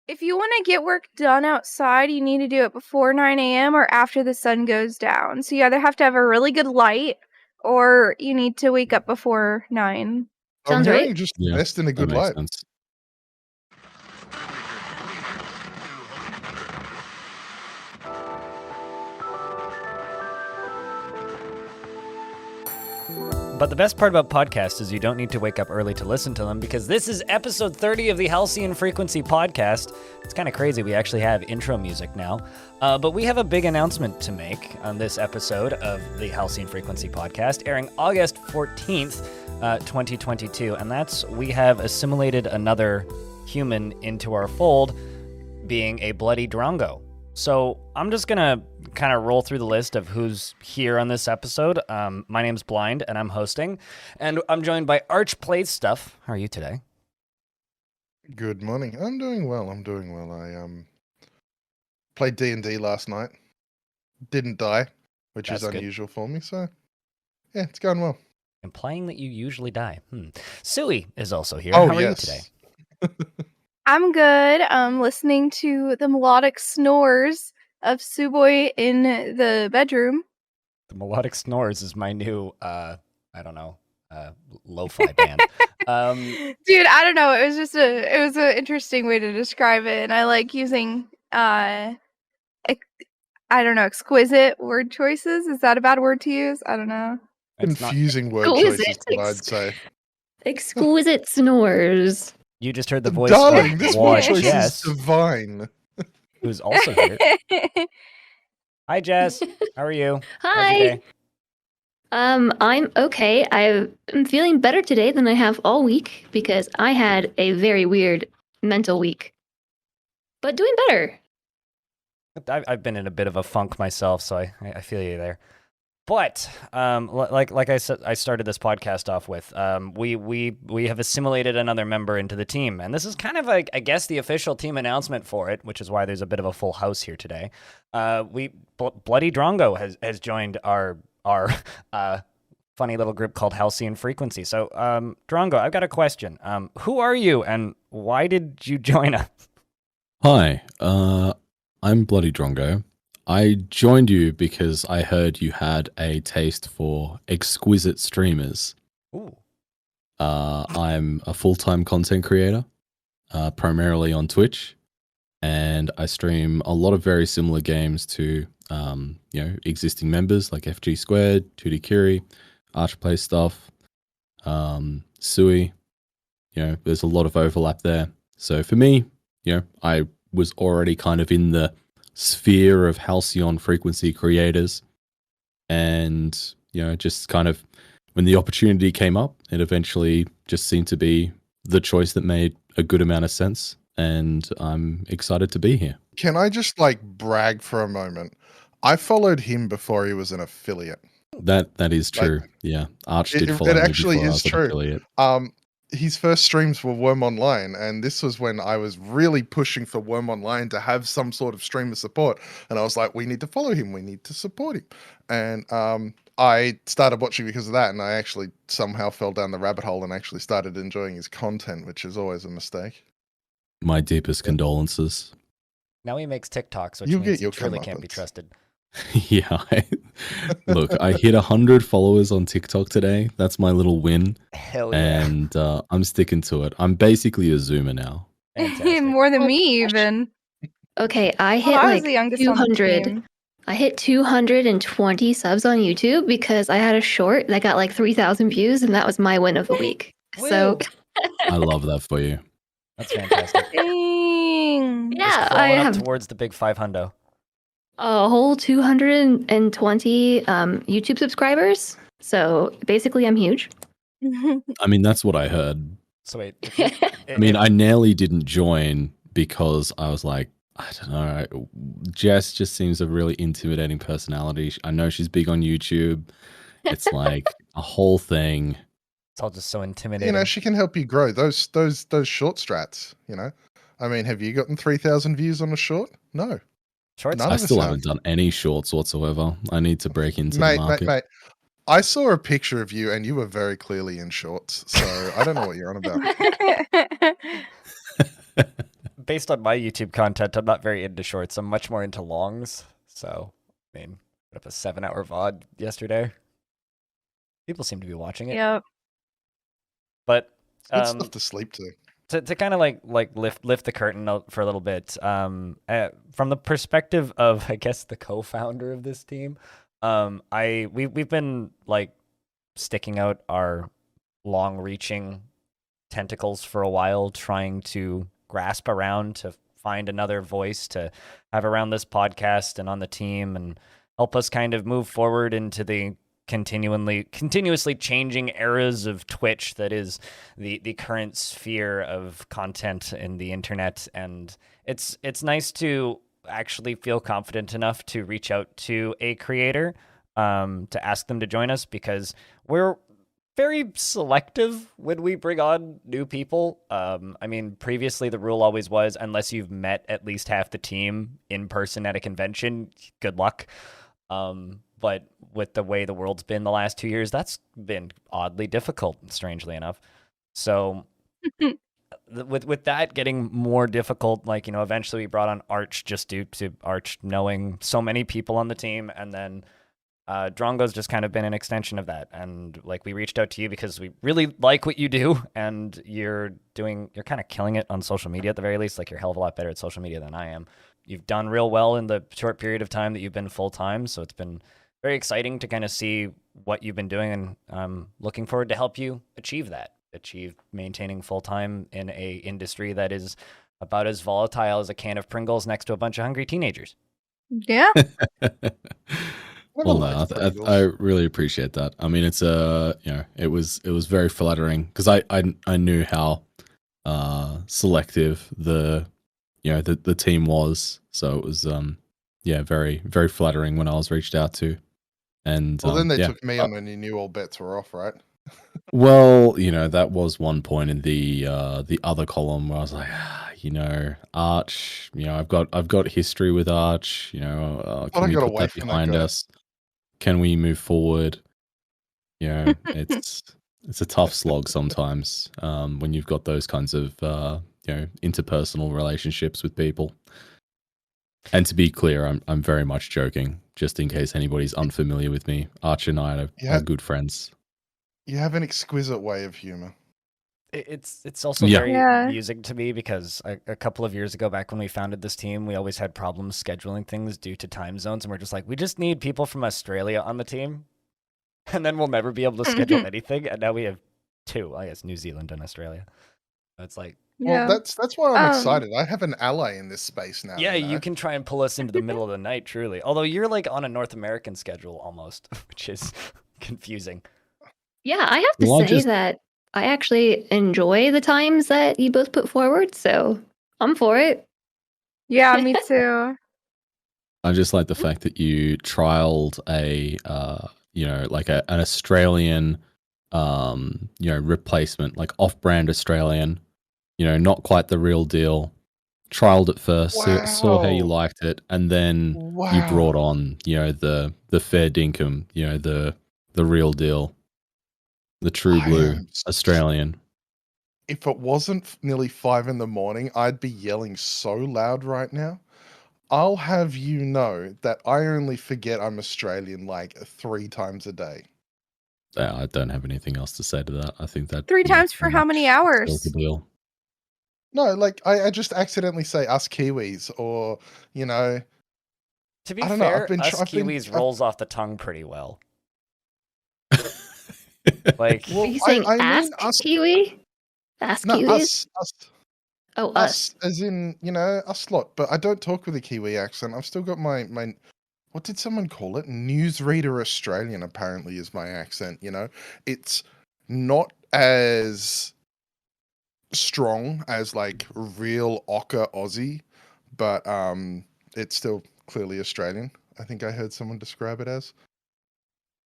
If you want to get work done outside, you need to do it before 9 a.m. or after the sun goes down. So you either have to have a really good light or you need to wake up before 9. I'm Sounds hearing right. just Yeah, invest in a that good makes light. sense. But the best part about podcasts is you don't need to wake up early to listen to them, because this is episode 30 of the Halcyon Frequency podcast. It's kind of crazy. We actually have intro music now. But we have a big announcement to make on this episode of the Halcyon Frequency podcast, airing August 14th, 2022. And that's we have assimilated another human into our fold, being a Bloody Drongo. So I'm just going to kind of roll through the list of who's here on this episode. My name's Blind, and I'm hosting. And I'm joined by Arch Plays Stuff. How are you today? Good morning. I'm doing well. I played D&D last night. Didn't die, which That's is good. unusual for me. So, yeah, it's going well. Implying that you usually die. Suwey is also here. Oh, How are yes. you today? I'm good. Listening to the melodic snores of Suwey in the bedroom. The Melodic Snores is my new, lo-fi band. Dude, I don't know. It was an interesting way to describe it, and I like using exquisite word choices. Is that a bad word to use? I don't know. It's not- Confusing word Exquisite. choices, what I'd say. Exquisite snores. You just heard the voice Darling, of this word choice Jess, is divine. who's also here. Hi, Jess. How are you? How's your Hi. day? I'm okay. I'm feeling better today than I have all week because I had a very weird mental week. But doing better. I've been in a bit of a funk myself, so I feel you there. But like I said, I started this podcast off with we have assimilated another member into the team, and this is kind of like, I guess, the official team announcement for it, which is why there's a bit of a full house here today. Bloody Drongo has joined our funny little group called Halcyon Frequency. So Drongo, I've got a question. Who are you, and why did you join us? Hi, I'm Bloody Drongo. I joined you because I heard you had a taste for exquisite streamers. Ooh. I'm a full-time content creator, primarily on Twitch, and I stream a lot of very similar games to existing members like FG Squared, 2D Curie, Arch Play Stuff, Suwey. There's a lot of overlap there. So for me, I was already kind of in the sphere of Halcyon Frequency creators, and just kind of when the opportunity came up, it eventually just seemed to be the choice that made a good amount of sense, and I'm excited to be here. Can I just brag for a moment? I followed him before he was an affiliate. That is true. Yeah, Arch did follow me actually before I is was an true. affiliate. His first streams were Worm Online, and this was when I was really pushing for Worm Online to have some sort of streamer support. And I was like, we need to follow him, we need to support him. And I started watching because of that, and I actually somehow fell down the rabbit hole and actually started enjoying his content, which is always a mistake. My deepest condolences. Now he makes TikToks, which You means get your he truly can't be comeuppance. trusted. Yeah. Look, I hit 100 followers on TikTok today. That's my little win. Hell yeah. And I'm sticking to it. I'm basically a Zoomer now. Fantastic. More than me, even. Okay, I hit I was the youngest on the 200. team. I hit 220 subs on YouTube because I had a short that got 3,000 views, and that was my win of the week. So I love that for you. That's fantastic. Dang. yeah, Just I crawling have up towards the big 500. a whole 220 YouTube subscribers. So basically, I'm huge. I mean, that's what I heard. So wait. I mean, I nearly didn't join because I was like, I don't know. Jess just seems a really intimidating personality. I know she's big on YouTube. It's like a whole thing. It's all just so intimidating. She can help you grow those short strats. I mean, have you gotten 3,000 views on a short? No. Shorts? None I of us still have. haven't done any shorts whatsoever. I need to break into the market. Mate, I saw a picture of you and you were very clearly in shorts. So I don't know what you're on about. based on my YouTube content, I'm not very into shorts. I'm much more into longs. So, I mean, put up a 7-hour VOD yesterday. People seem to be watching it. Yep. But Good stuff to sleep to. to kind of like lift the curtain for a little bit, from the perspective of, I guess, the co-founder of this team, we've been like sticking out our long-reaching tentacles for a while, trying to grasp around to find another voice to have around this podcast and on the team and help us kind of move forward into the continuously changing eras of Twitch that is the current sphere of content in the internet. And it's nice to actually feel confident enough to reach out to a creator, to ask them to join us, because we're very selective when we bring on new people. I mean, previously the rule always was, unless you've met at least half the team in person at a convention, good luck. But with the way the world's been the last 2 years, that's been oddly difficult, strangely enough. So with that getting more difficult, like, eventually we brought on Arch just due to Arch knowing so many people on the team. And then Drongo's just kind of been an extension of that. And like, we reached out to you because we really like what you do, and you're kind of killing it on social media at the very least. Like, you're a hell of a lot better at social media than I am. You've done real well in the short period of time that you've been full-time. So it's been very exciting to kind of see what you've been doing, and I'm looking forward to help you achieve maintaining full-time in a industry that is about as volatile as a can of Pringles next to a bunch of hungry teenagers. Yeah. Well, no, I really appreciate that. I mean, it's it was very flattering, because I knew how selective the team was, so it was very, very flattering when I was reached out to. And well, then they took me on when you knew all bets were off, right? Well, that was one point in the other column where I was like, Arch, I've got history with Arch, can we put that behind us? Can we move forward? It's a tough slog sometimes, when you've got those kinds of interpersonal relationships with people. And to be clear, I'm very much joking, just in case anybody's unfamiliar with me. Arch and I are good friends. You have an exquisite way of humor. It's also very amusing to me, because a couple of years ago, back when we founded this team, we always had problems scheduling things due to time zones, and we're just like, we just need people from Australia on the team, and then we'll never be able to schedule anything. And now we have two, I guess, New Zealand and Australia. It's like, well, that's why I'm excited. I have an ally in this space now. Yeah, you can try and pull us into the middle of the night, truly. Although you're like on a North American schedule almost, which is confusing. Yeah, I have to say that I actually enjoy the times that you both put forward, so I'm for it. Yeah, me too. I just like the fact that you trialed an Australian, replacement, like off-brand Australian, not quite the real deal. Trialed it first, saw how you liked it, and then you brought on, the fair dinkum, the real deal, the true blue Australian. If it wasn't nearly 5 a.m, I'd be yelling so loud right now. I'll have you know that I only forget I'm Australian like 3 times a day. I don't have anything else to say to that. I think that 3 times for how many hours? The deal. No, like I just accidentally say us Kiwis, or To be fair, us Kiwis rolls off the tongue pretty well. Like, are you saying ask Kiwi? Ask Kiwis? Us. Oh, us. As in, us lot. But I don't talk with a Kiwi accent. I've still got my what did someone call it? Newsreader Australian, apparently, is my accent, It's not as strong as like real ochre Aussie, but it's still clearly Australian. I think I heard someone describe it as.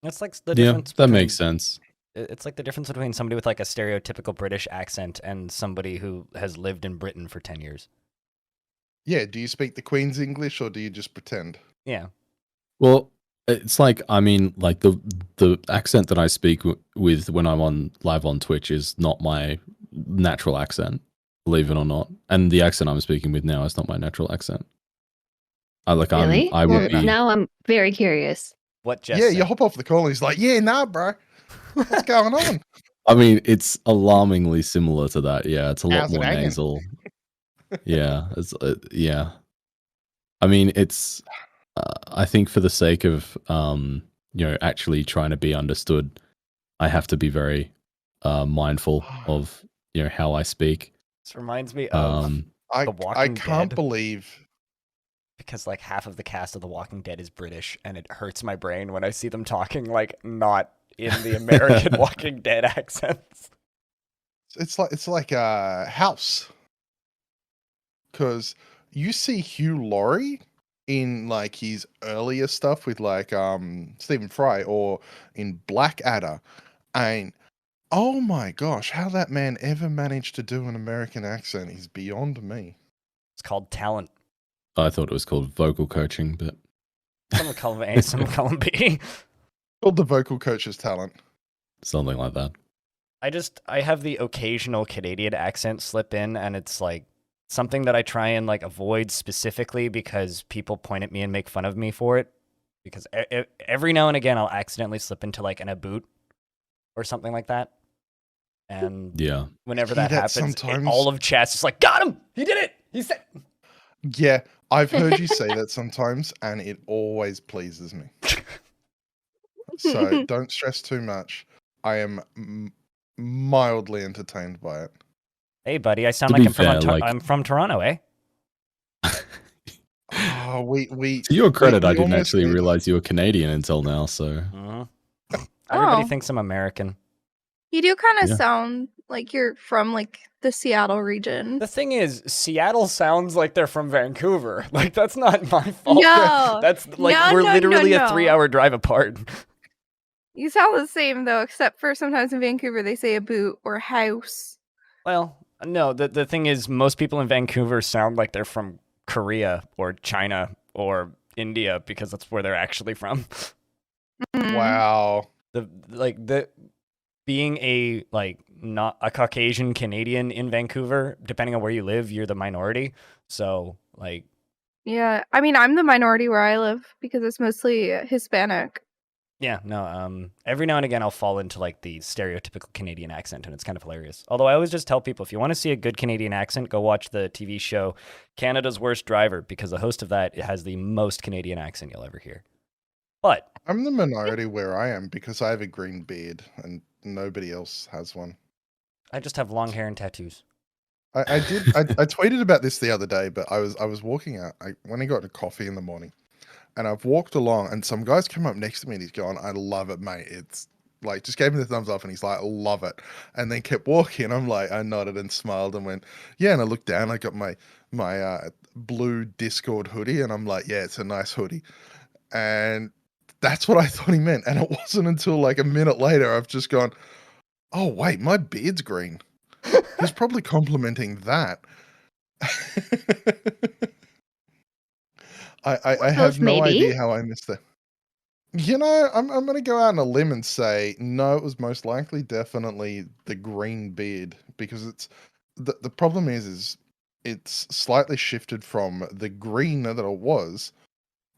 It's like the difference. That makes sense. It's like the difference between somebody with like a stereotypical British accent and somebody who has lived in Britain for 10 years. Yeah, do you speak the Queen's English, or do you just pretend? Yeah. Well, it's like, I mean, like the accent that I speak with when I'm live on Twitch is not my natural accent. believe it or not. And the accent I'm speaking with now is not my natural accent. Really? I would be. Now I'm very curious. What Jess Yeah, said. you hop off the call and he's like, yeah, nah, bro. What's going on? I mean, it's alarmingly similar to that. Yeah, it's a lot How's it more hanging? nasal. Yeah, it's yeah. I mean, it's. I think for the sake of actually trying to be understood, I have to be very mindful of how I speak. This reminds me of I The Walking can't Dead. believe. Because like half of the cast of The Walking Dead is British, and it hurts my brain when I see them talking like not in the American Walking Dead accents. It's like a House, because you see Hugh Laurie in like his earlier stuff with like Stephen Fry or in Blackadder, and oh my gosh, how that man ever managed to do an American accent is beyond me. It's called talent. I thought it was called vocal coaching, but Some would call him A, some would call him B. Called the vocal coach's talent. something like that. I have the occasional Canadian accent slip in, and it's like something that I try and like avoid specifically because people point at me and make fun of me for it. Because every now and again I'll accidentally slip into like an a boot or something like that. And Yeah. whenever Hear that that happens, sometimes? all of chat's just like, got him! He did it! He said. Yeah, I've heard you say that sometimes, and it always pleases me. So don't stress too much. I am mildly entertained by it. Hey, buddy, I sound To like be I'm from fair, like- I'm from Toronto, eh? Oh, we. To your credit, we I didn't almost actually need- realize you were Canadian until now. So Everybody Oh. thinks I'm American. You do kind of Yeah. sound like you're from like the Seattle region. The thing is, Seattle sounds like they're from Vancouver. Like, that's not my fault. No. That's like, No, we're no, literally no, a no. 3-hour drive apart. You sound the same though, except for sometimes in Vancouver they say a boot or house. Well, no, the thing is, most people in Vancouver sound like they're from Korea or China or India because that's where they're actually from. Mm. Wow. Being a not a Caucasian Canadian in Vancouver, depending on where you live, you're the minority. So like, Yeah, I mean I'm the minority where I live because it's mostly Hispanic. yeah, no, every now and again I'll fall into like the stereotypical Canadian accent, and it's kind of hilarious. Although I always just tell people, if you want to see a good Canadian accent, go watch the TV show Canada's Worst Driver, because the host of that has the most Canadian accent you'll ever hear. But I'm the minority where I am because I have a green beard and nobody else has one. I just have long hair and tattoos. I tweeted about this the other day, but I was walking out. I went and got a coffee in the morning, and I've walked along, and some guys come up next to me, and he's going, "I love it, mate." It's like just gave me the thumbs up, and he's like, "I love it," and then kept walking. I'm like, I nodded and smiled and went, "Yeah." And I looked down, I got my blue Discord hoodie, and I'm like, "Yeah, it's a nice hoodie," and that's what I thought he meant. And it wasn't until like a minute later I've just gone, "Oh wait, my beard's green." He's probably complimenting that. I have no maybe? idea how I missed that. You know, I'm going to go out on a limb and say no. It was most likely, definitely the green beard, because it's the problem is it's slightly shifted from the green that it was,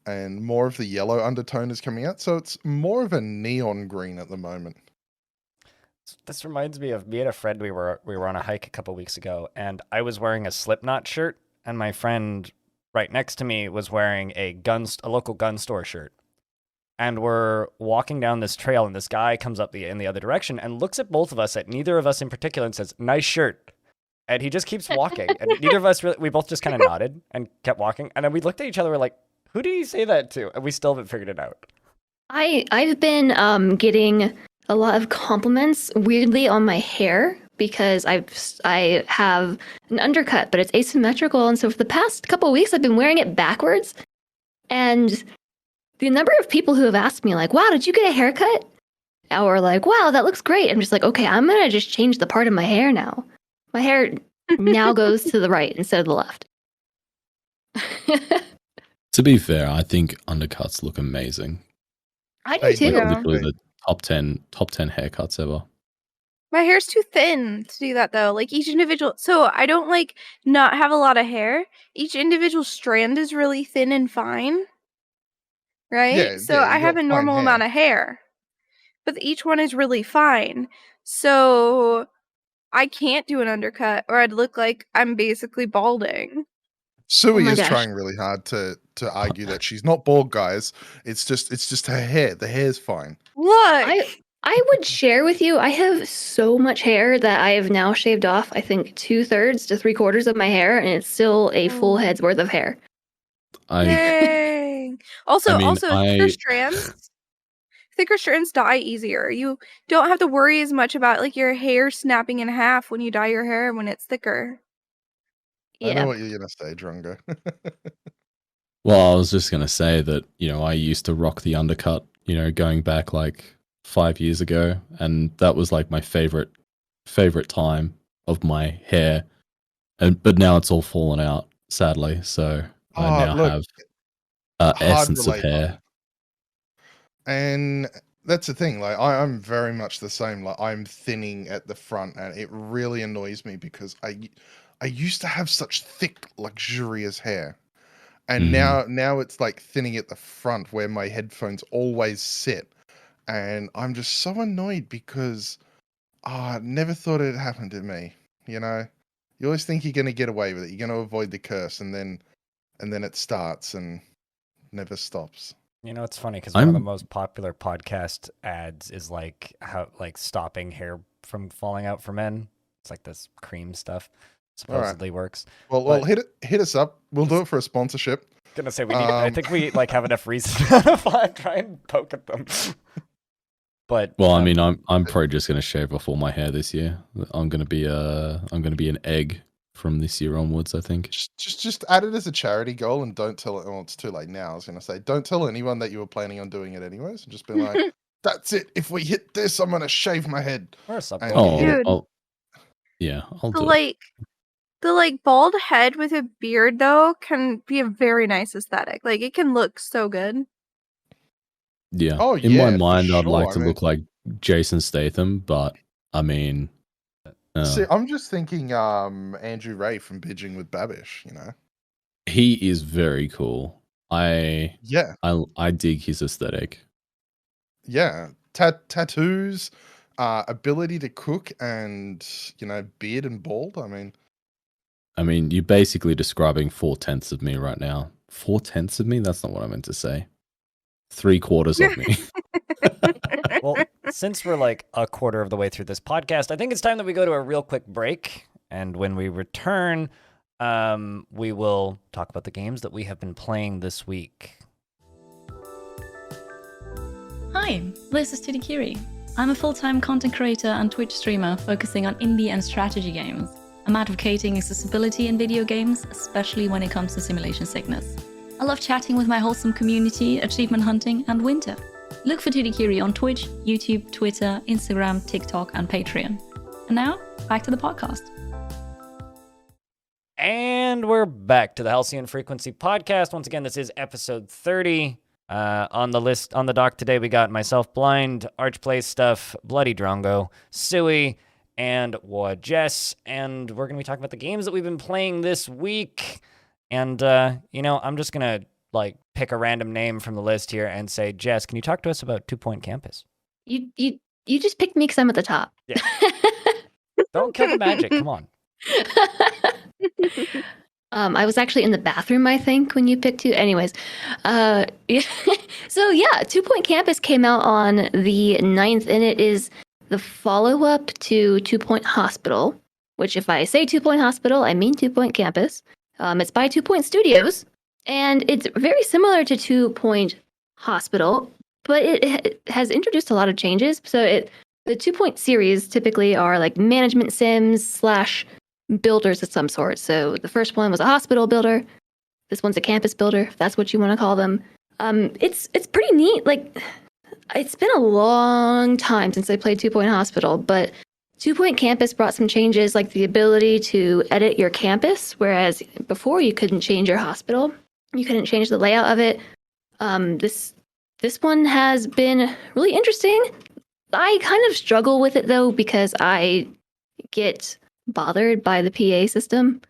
and more of the yellow undertone is coming out. So it's more of a neon green at the moment. This reminds me of me and a friend. We were on a hike a couple weeks ago, and I was wearing a Slipknot shirt, and my friend right next to me was wearing a local gun store shirt. And we're walking down this trail, and this guy comes up in the other direction and looks at both of us, at neither of us in particular, and says, "Nice shirt." And he just keeps walking, and neither of us we both just kind of nodded and kept walking. And then we looked at each other, we're like, "Who did he say that to?" And we still haven't figured it out. I've been getting a lot of compliments weirdly on my hair because I have an undercut, but it's asymmetrical, and so for the past couple of weeks I've been wearing it backwards, and the number of people who have asked me like, "Wow, did you get a haircut?" Or like, "Wow, that looks great." I'm just like, okay, I'm gonna just change the part of my hair now. My hair now goes to the right instead of the left. to be fair, I think undercuts look amazing. I do They too. do. Yeah. Literally the top 10 haircuts ever. My hair's too thin to do that though. Like each individual, so I don't like not have a lot of hair. Each individual strand is really thin and fine, right? So Yeah, I you have got a fine normal hair. amount of hair, but each one is really fine. So I can't do an undercut, or I'd look like I'm basically balding. Suwey my is gosh. trying really hard to argue that she's not bald, guys. It's just her hair. The hair's fine. Look, I would share with you, I have so much hair that I have now shaved off, I think, 2/3 to 3/4 of my hair, and it's still a full head's worth of hair. dang. Also, thicker strands dye easier. You don't have to worry as much about like your hair snapping in half when you dye your hair when it's thicker. I know Yeah. what you're gonna say, Drongo. Well, I was just going to say that, I used to rock the undercut, going back like 5 years ago. And that was like my favorite time of my hair. But now it's all fallen out, sadly. So I now look, have hard essence of relate, hair. and that's the thing. Like I'm very much the same. Like I'm thinning at the front, and it really annoys me because I used to have such thick, luxurious hair. And now it's like thinning at the front where my headphones always sit. And I'm just so annoyed because I never thought it'd happen to me. You always think you're gonna get away with it. You're gonna avoid the curse, and then it starts and never stops. It's funny because one of the most popular podcast ads is like stopping hair from falling out for men. It's like this cream stuff supposedly works. Well, hit us up. We'll do it for a sponsorship. Gonna say we need. I think we have enough reason to try and poke at them. But I mean, I'm probably just gonna shave off all my hair this year. I'm gonna be an egg from this year onwards, I think. Just add it as a charity goal and don't tell it. Well, it's too late now. I was gonna say, don't tell anyone that you were planning on doing it anyways, and just be like, "That's it. If we hit this, I'm gonna shave my head." Or something. Dude. I'll do it. The bald head with a beard though can be a very nice aesthetic. Like it can look so good. Yeah. Oh, In my yeah, for mind, I'd sure. like I to mean- look like Jason Statham, but I mean, See, I'm just thinking Andrew Ray from Binging with Babish, he is very cool. I dig his aesthetic. Yeah. Tattoos, ability to cook, and beard and bald. I mean, you're basically describing 4/10 of me right now. 4/10 of me? That's not what I meant to say. 3/4 of me. Well, since we're like a quarter of the way through this podcast, I think it's time that we go to a real quick break. And when we return, we will talk about the games that we have been playing this week. Hi, this is Tidikiri. I'm a full-time content creator and Twitch streamer focusing on indie and strategy games. I'm advocating accessibility in video games, especially when it comes to simulation sickness. I love chatting with my wholesome community, achievement hunting, and winter. Look for Tidikiri on Twitch, YouTube, Twitter, Instagram, TikTok, and Patreon. And now, back to the podcast. And we're back to the Halcyon Frequency podcast. Once again, this is episode 30. On the dock today, we got myself, Blind, Archplay Stuff, Bloody Drongo, Suwey, and Jess. And we're going to be talking about the games that we've been playing this week. And, I'm just going to pick a random name from the list here and say, Jess, can you talk to us about 2 Point Campus? You just picked me because I'm at the top. Yeah. Don't kill the magic. Come on. I was actually in the bathroom, I think, when you picked two. Anyways, yeah. So yeah, 2 Point Campus came out on the 9th, and it is the follow-up to 2 Point Hospital, which if I say 2 Point Hospital, I mean 2 Point Campus. It's by 2 Point Studios, and it's very similar to 2 Point Hospital, but it has introduced a lot of changes. So the 2 Point series typically are like management sims / builders of some sort. So the first one was a hospital builder. This one's a campus builder, if that's what you want to call them. It's pretty neat. Like, it's been a long time since I played 2 Point Hospital, but 2 Point Campus brought some changes, like the ability to edit your campus, whereas before you couldn't change your hospital. You couldn't change the layout of it. This one has been really interesting. I kind of struggle with it though because I get bothered by the PA system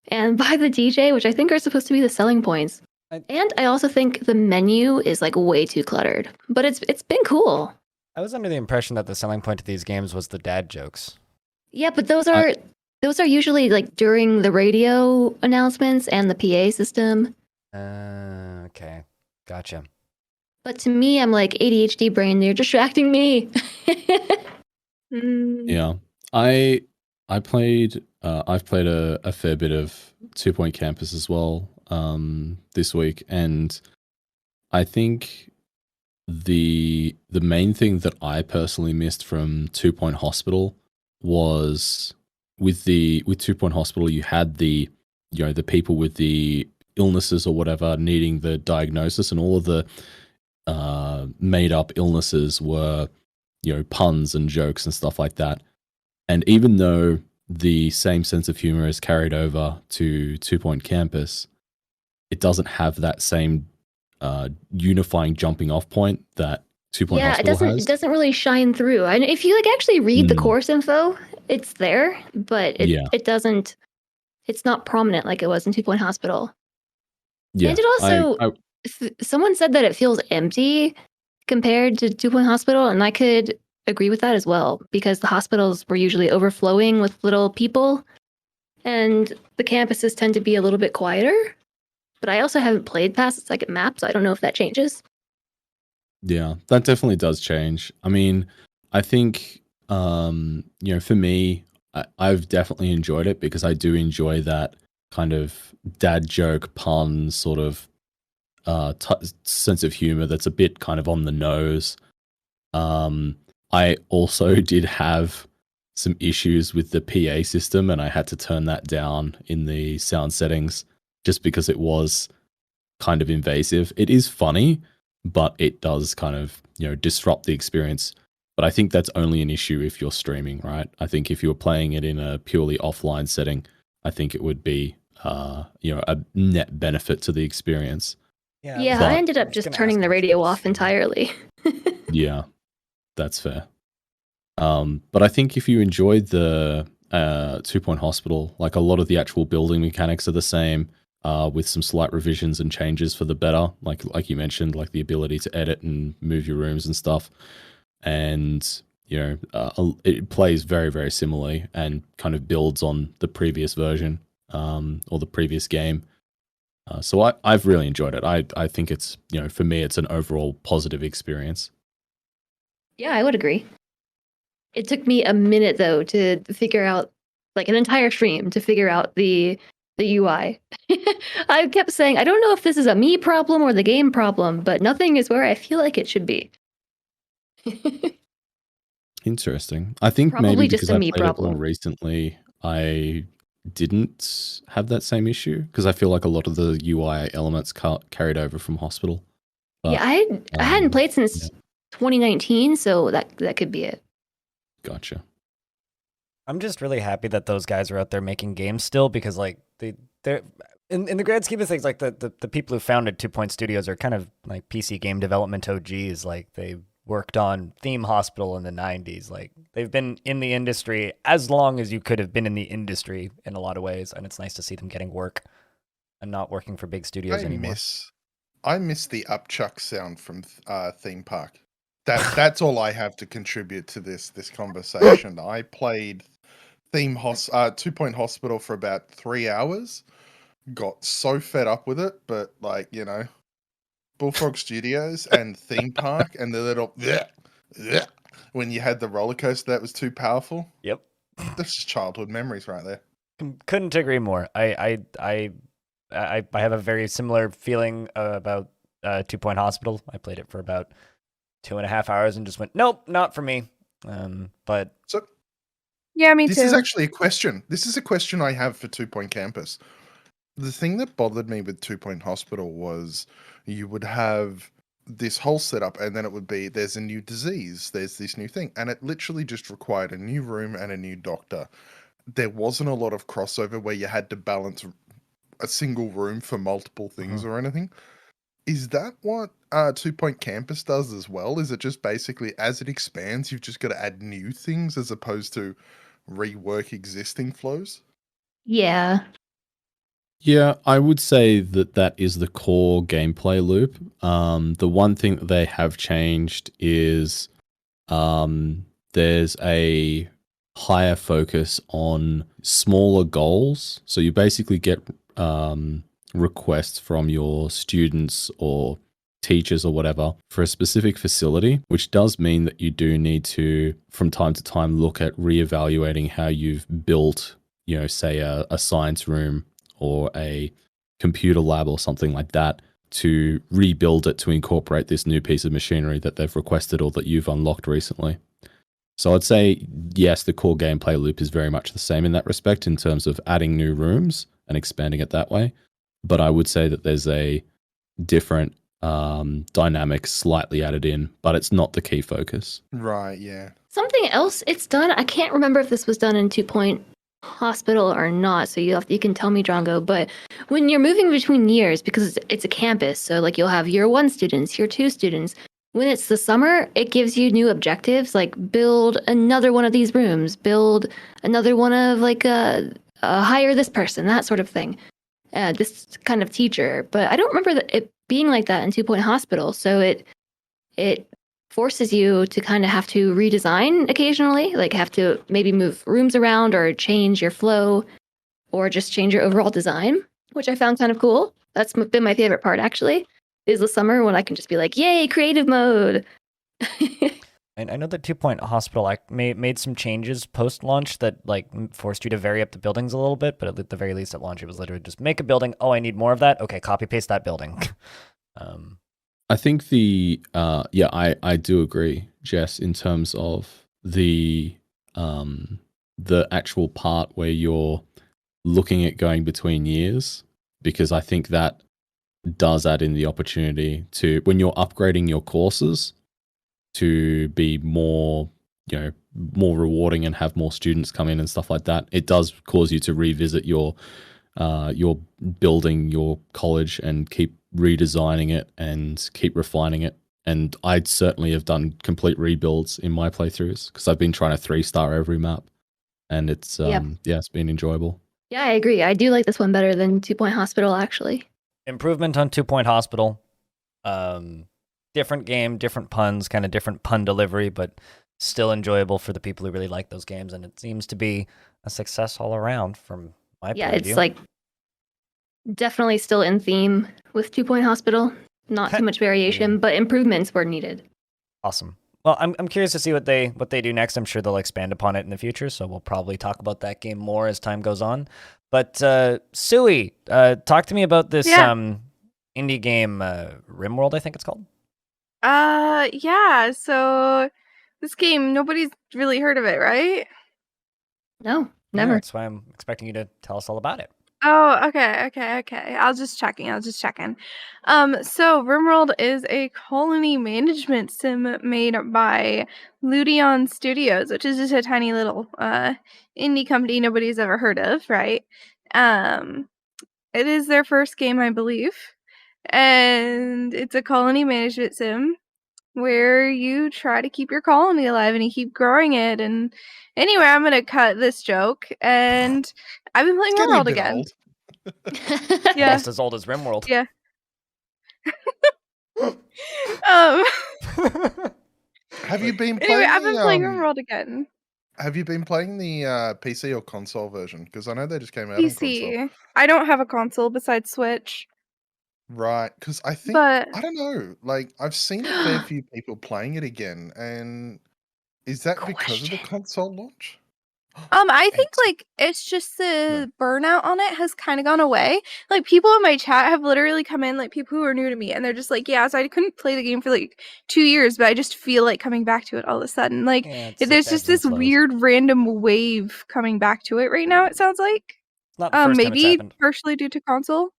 and by the DJ, which I think are supposed to be the selling points. And I also think the menu is like way too cluttered. But it's been cool. I was under the impression that the selling point of these games was the dad jokes. Yeah, but those are usually like during the radio announcements and the PA system. Okay. Gotcha. But to me, I'm like ADHD brain, they're distracting me. Yeah. I've played a fair bit of 2 Point Campus as well this week, and I think the main thing that I personally missed from 2 Point Hospital was with 2 Point Hospital you had the people with the illnesses or whatever needing the diagnosis, and all of the made up illnesses were puns and jokes and stuff like that. And even though the same sense of humor is carried over to 2 Point Campus, it doesn't have that same unifying jumping off point that 2 Point Hospital has. It doesn't really shine through. And if you actually read the course info, it's there, but it doesn't. It's not prominent like it was in 2 Point Hospital. Yeah, and it also someone said that it feels empty compared to 2 Point Hospital, and I could agree with that as well, because the hospitals were usually overflowing with little people, and the campuses tend to be a little bit quieter. But I also haven't played past the second map, so I don't know if that changes. Yeah, that definitely does change. I mean, I think, for me, I've definitely enjoyed it because I do enjoy that kind of dad joke, pun, sort of sense of humor that's a bit kind of on the nose. I also did have some issues with the PA system, and I had to turn that down in the sound settings just because it was kind of invasive. It is funny, but it does kind of, disrupt the experience. But I think that's only an issue if you're streaming, right? I think if you were playing it in a purely offline setting, I think it would be, a net benefit to the experience. Yeah, I ended up just turning the radio off entirely. Yeah, that's fair. But I think if you enjoyed the 2 Point Hospital, like a lot of the actual building mechanics are the same, with some slight revisions and changes for the better, like you mentioned, like the ability to edit and move your rooms and stuff. And it plays very, very similarly and kind of builds on the previous version or the previous game. So I've really enjoyed it. I think it's, for me, it's an overall positive experience. Yeah, I would agree. It took me a minute, though, to figure out, like an entire stream, to figure out the UI. I kept saying, I don't know if this is a me problem or the game problem, but nothing is where I feel like it should be. Interesting. I think Probably maybe just because a I me played problem. it more recently, I didn't have that same issue because I feel like a lot of the UI elements carried over from Hospital. But, yeah, I hadn't played since 2019, so that could be it. Gotcha. I'm just really happy that those guys are out there making games still, because like they're in the grand scheme of things, like the people who founded 2 Point Studios are kind of like PC game development OGs. Like they worked on Theme Hospital in the 90s. Like they've been in the industry as long as you could have been in the industry in a lot of ways, and it's nice to see them getting work and not working for big studios anymore. I miss the upchuck sound from Theme Park. That's all I have to contribute to this conversation. I played 2 Point Hospital for about 3 hours. Got so fed up with it, but Bullfrog Studios and Theme Park and the little when you had the roller coaster that was too powerful. Yep, that's just childhood memories right there. Couldn't agree more. I have a very similar feeling about 2 Point Hospital. I played it for about 2.5 hours and just went, nope, not for me. But so, yeah, me too. This is actually a question. This is a question I have for 2 Point Campus. The thing that bothered me with 2 Point Hospital was you would have this whole setup, and then it would be there's a new disease, there's this new thing, and it literally just required a new room and a new doctor. There wasn't a lot of crossover where you had to balance a single room for multiple things or anything. Is that what 2 Point Campus does as well? Is it just basically as it expands, you've just got to add new things as opposed to rework existing flows? Yeah. Yeah, I would say that that is the core gameplay loop. The one thing that they have changed is there's a higher focus on smaller goals. So you basically get requests from your students or teachers or whatever for a specific facility, which does mean that you do need to, from time to time, look at reevaluating how you've built, say a science room or a computer lab or something like that, to rebuild it to incorporate this new piece of machinery that they've requested or that you've unlocked recently. So I'd say, yes, the core gameplay loop is very much the same in that respect in terms of adding new rooms and expanding it that way. But I would say that there's a different dynamic slightly added in, but it's not the key focus. Right, yeah. Something else it's done, I can't remember if this was done in 2 Point Hospital or not, so you can tell me, Drongo, but when you're moving between years, because it's a campus, so like you'll have year 1 students, year 2 students, when it's the summer, it gives you new objectives, like build another one of these rooms, build another one of like hire this person, that sort of thing, this kind of teacher. But I don't remember it being like that in 2 Point Hospital, so it forces you to kind of have to redesign occasionally, like have to maybe move rooms around or change your flow or just change your overall design, which I found kind of cool. That's been my favorite part, actually, is the summer when I can just be like, yay, creative mode. And I know that 2 Point Hospital made some changes post-launch that like forced you to vary up the buildings a little bit, but at the very least at launch, it was literally just make a building. Oh, I need more of that. Okay, copy-paste that building. I think I do agree, Jess, in terms of the actual part where you're looking at going between years, because I think that does add in the opportunity to, when you're upgrading your courses, to be more rewarding and have more students come in and stuff like that. It does cause you to revisit your building, your college, and keep redesigning it and keep refining it. And I'd certainly have done complete rebuilds in my playthroughs because I've been trying to 3-star every map, and it's it's been enjoyable. Yeah, I agree. I do like this one better than 2 Point Hospital, actually. Improvement on 2 Point Hospital. Different game, different puns, kind of different pun delivery, but still enjoyable for the people who really like those games. And it seems to be a success all around from my point of view. It's like definitely still in theme with 2 Point Hospital. Not too much variation, but improvements were needed. Awesome. Well, I'm curious to see what they do next. I'm sure they'll expand upon it in the future, so we'll probably talk about that game more as time goes on. But Suwey, talk to me about this indie game, Rimworld, I think it's called. Yeah. So this game, nobody's really heard of it, right? No, never. Yeah, that's why I'm expecting you to tell us all about it. Oh, okay. I was just checking. So Rimworld is a colony management sim made by Ludion Studios, which is just a tiny little indie company nobody's ever heard of, right? It is their first game, I believe, and it's a colony management sim where you try to keep your colony alive and you keep growing it. And anyway, I'm gonna cut this joke, and I've been playing Rimworld again. Old. Yeah, Almost as old as Rimworld. yeah. Have you been playing? Anyway, I've been playing Rimworld again. Have you been playing the PC or console version? Because I know they just came out on console. PC. I don't have a console besides Switch. Right, because I think, But I don't know, like, I've seen a fair few people playing it again, and is that because of the console launch? I think It's- like it's just the burnout on it has kind of gone away. Like people in my chat have literally come in, like people who are new to me, and they're just like, yeah, so I couldn't play the game for like 2 years, but I just feel like coming back to it all of a sudden. Like there's just this weird random wave coming back to it right now, it sounds like. Not the first time it's Maybe happened. partially due to console.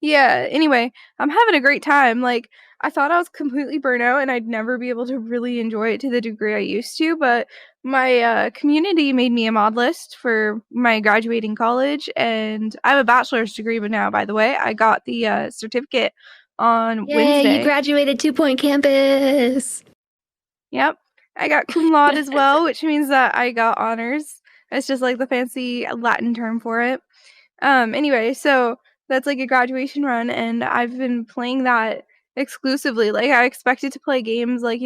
Yeah, anyway, I'm having a great time. Like, I thought I was completely burnt out and I'd never be able to really enjoy it to the degree I used to, but my community made me a mod list for my graduating college, and I have a bachelor's degree, but now, by the way, I got the certificate on Yay, Wednesday. you graduated 2-point campus. Yep. I got cum laude as well, which means that I got honors. It's just like the fancy Latin term for it. Anyway, so that's like a graduation run, and I've been playing that exclusively. Like, I expected to play games, like,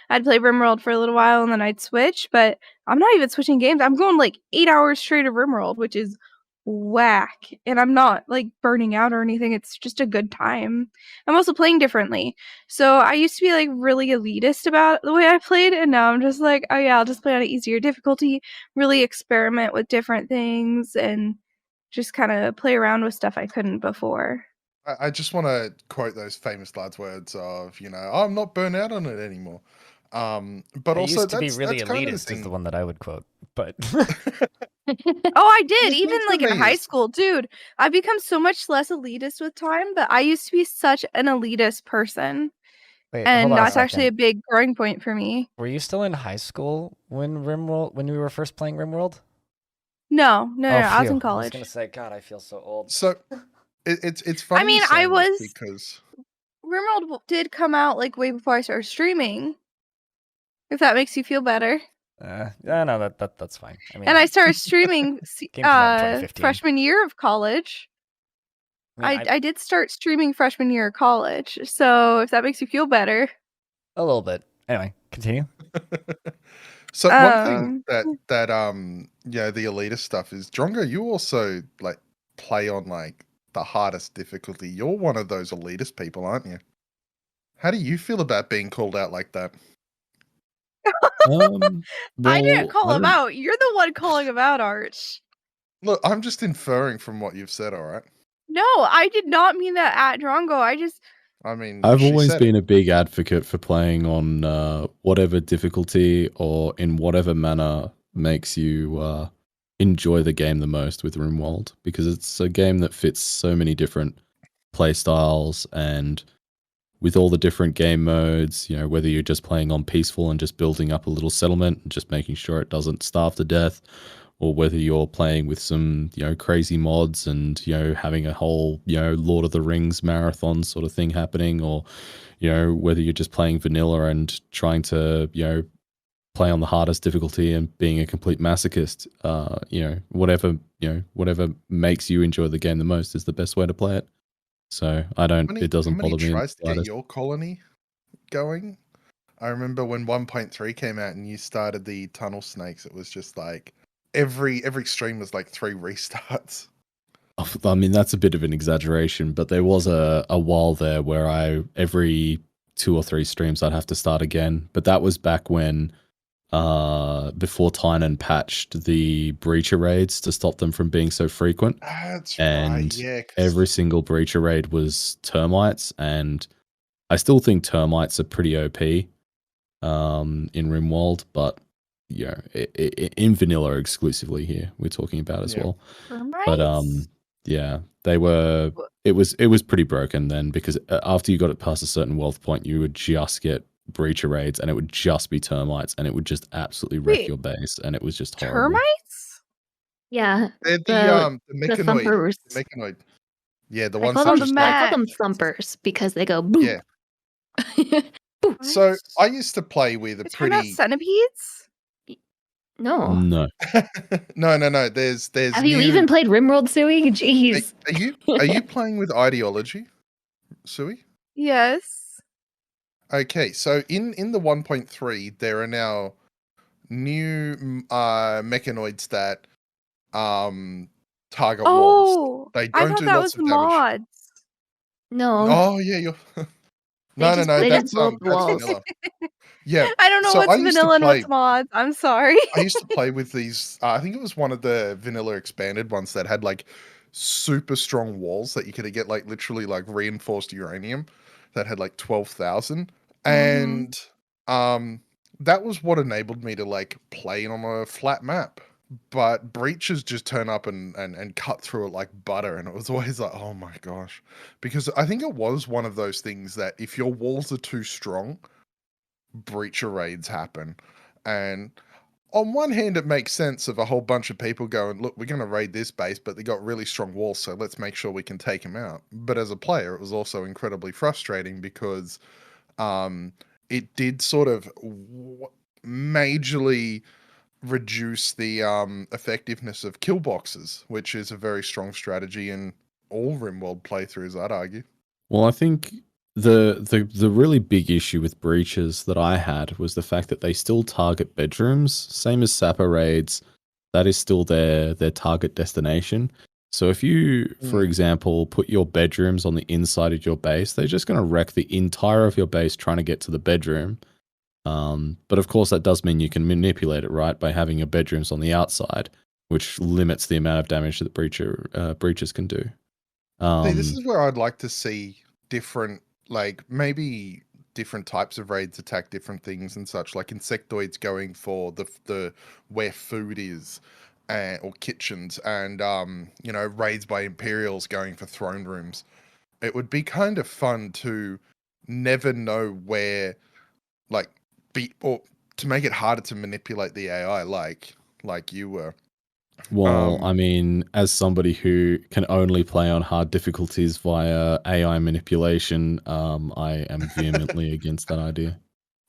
I'd play Rimworld for a little while and then I'd switch, but I'm not even switching games. I'm going like 8 hours straight of Rimworld, which is whack. And I'm not like burning out or anything. It's just a good time. I'm also playing differently. So I used to be like really elitist about the way I played, and now I'm just like, oh yeah, I'll just play on an easier difficulty, really experiment with different things, and just kind of play around with stuff I couldn't before. I just want to quote those famous lads' words of, I'm not burnt out on it anymore. But I also used to be really that's kind of the elitist is the thing. one that I would quote, but Oh, I did. The Even thing for like in me high is, school, dude. I've become so much less elitist with time, but I used to be such an elitist person. wait, hold And on a that's actually second. a big growing point for me. Were you still in high school when we were first playing Rimworld? No, I was phew. in I was gonna college. say, God, I feel so old. so it's I funny mean, you I saying this was because Rimworld did come out like way before I started streaming. If that makes you feel better. Yeah, no, that's fine. I mean, And I started streaming game came out in 2015. freshman year of college. I did start streaming freshman year of college. So if that makes you feel better. a little bit. Anyway, continue. So one thing Um that the elitist stuff is, Drongo, you also like play on like the hardest difficulty. You're one of those elitist people, aren't you? How do you feel about being called out like that? I didn't Well, call I him don't. out. You're the one calling him out, Arch. Look, I'm just inferring from what you've said, all right? No, I did not mean that at Drongo. I mean, I've she always said it. been a big advocate for playing on whatever difficulty or in whatever manner makes you enjoy the game the most with Rimworld, because it's a game that fits so many different play styles, and with all the different game modes, whether you're just playing on peaceful and just building up a little settlement and just making sure it doesn't starve to death, or whether you're playing with some, crazy mods and, having a whole, Lord of the Rings marathon sort of thing happening, or, whether you're just playing vanilla and trying to, play on the hardest difficulty and being a complete masochist, whatever makes you enjoy the game the most is the best way to play it. So How it doesn't many bother me in the tries to get slightest. your colony going? I remember when 1.3 came out and you started the tunnel snakes, it was just like every stream was like 3 restarts. I mean, that's a bit of an exaggeration, but there was a while there where every 2 or 3 streams I'd have to start again. But that was back when before Tynan patched the breacher raids to stop them from being so frequent. That's And right, yeah. every single breacher raid was termites, and I still think termites are pretty OP in Rimworld, but in vanilla exclusively here we're talking about as well. But yeah, they were. It was pretty broken then, because after you got it past a certain wealth point, you would just get breacher raids, and it would just be termites, and it would just absolutely wreck your base, and it was just horrible. Termites? Yeah, They're the mechanoid. thumpers. The mechanoid. Yeah, the I ones call that them, just I call mech. them thumpers because they go boom. Yeah. So I used to play with a You're talking about pretty centipedes? No. No. no. There's Have you even played Rimworld, Suwey? Jeez. Are you playing with ideology, Suwey? Yes. Okay, so in the 1.3 there are now new mechanoids that target walls. They I don't thought do that lots was of the damage. mods. No. Oh yeah, you're No, just that's blow up the walls. vanilla. Yeah. I don't know So I what's used to vanilla and play what's mods. I'm sorry. I used to play with these I think it was one of the vanilla expanded ones that had like super strong walls that you could get like literally like reinforced uranium that had like 12,000, and that was what enabled me to like play on a flat map. But breaches just turn up and cut through it like butter, and it was always like, oh my gosh. Because I think it was one of those things that if your walls are too strong, breacher raids happen. And on one hand, it makes sense of a whole bunch of people going, look, we're going to raid this base, but they got really strong walls, so let's make sure we can take them out. But as a player, it was also incredibly frustrating because it did sort of majorly reduce the effectiveness of kill boxes, which is a very strong strategy in all Rimworld playthroughs, I'd argue. Well, I think the really big issue with breaches that I had was the fact that they still target bedrooms, same as Sapper raids. That is still their target destination. So if you, for example, put your bedrooms on the inside of your base, they're just going to wreck the entire of your base trying to get to the bedroom. But of course, that does mean you can manipulate it, right, by having your bedrooms on the outside, which limits the amount of damage that breaches can do. See, this is where I'd like to see different, like maybe different types of raids attack different things and such, like insectoids going for the where food is, or kitchens, and raids by Imperials going for throne rooms. It would be kind of fun to never know where, like, or to make it harder to manipulate the AI, like you were. Well, I mean, as somebody who can only play on hard difficulties via AI manipulation, I am vehemently against that idea.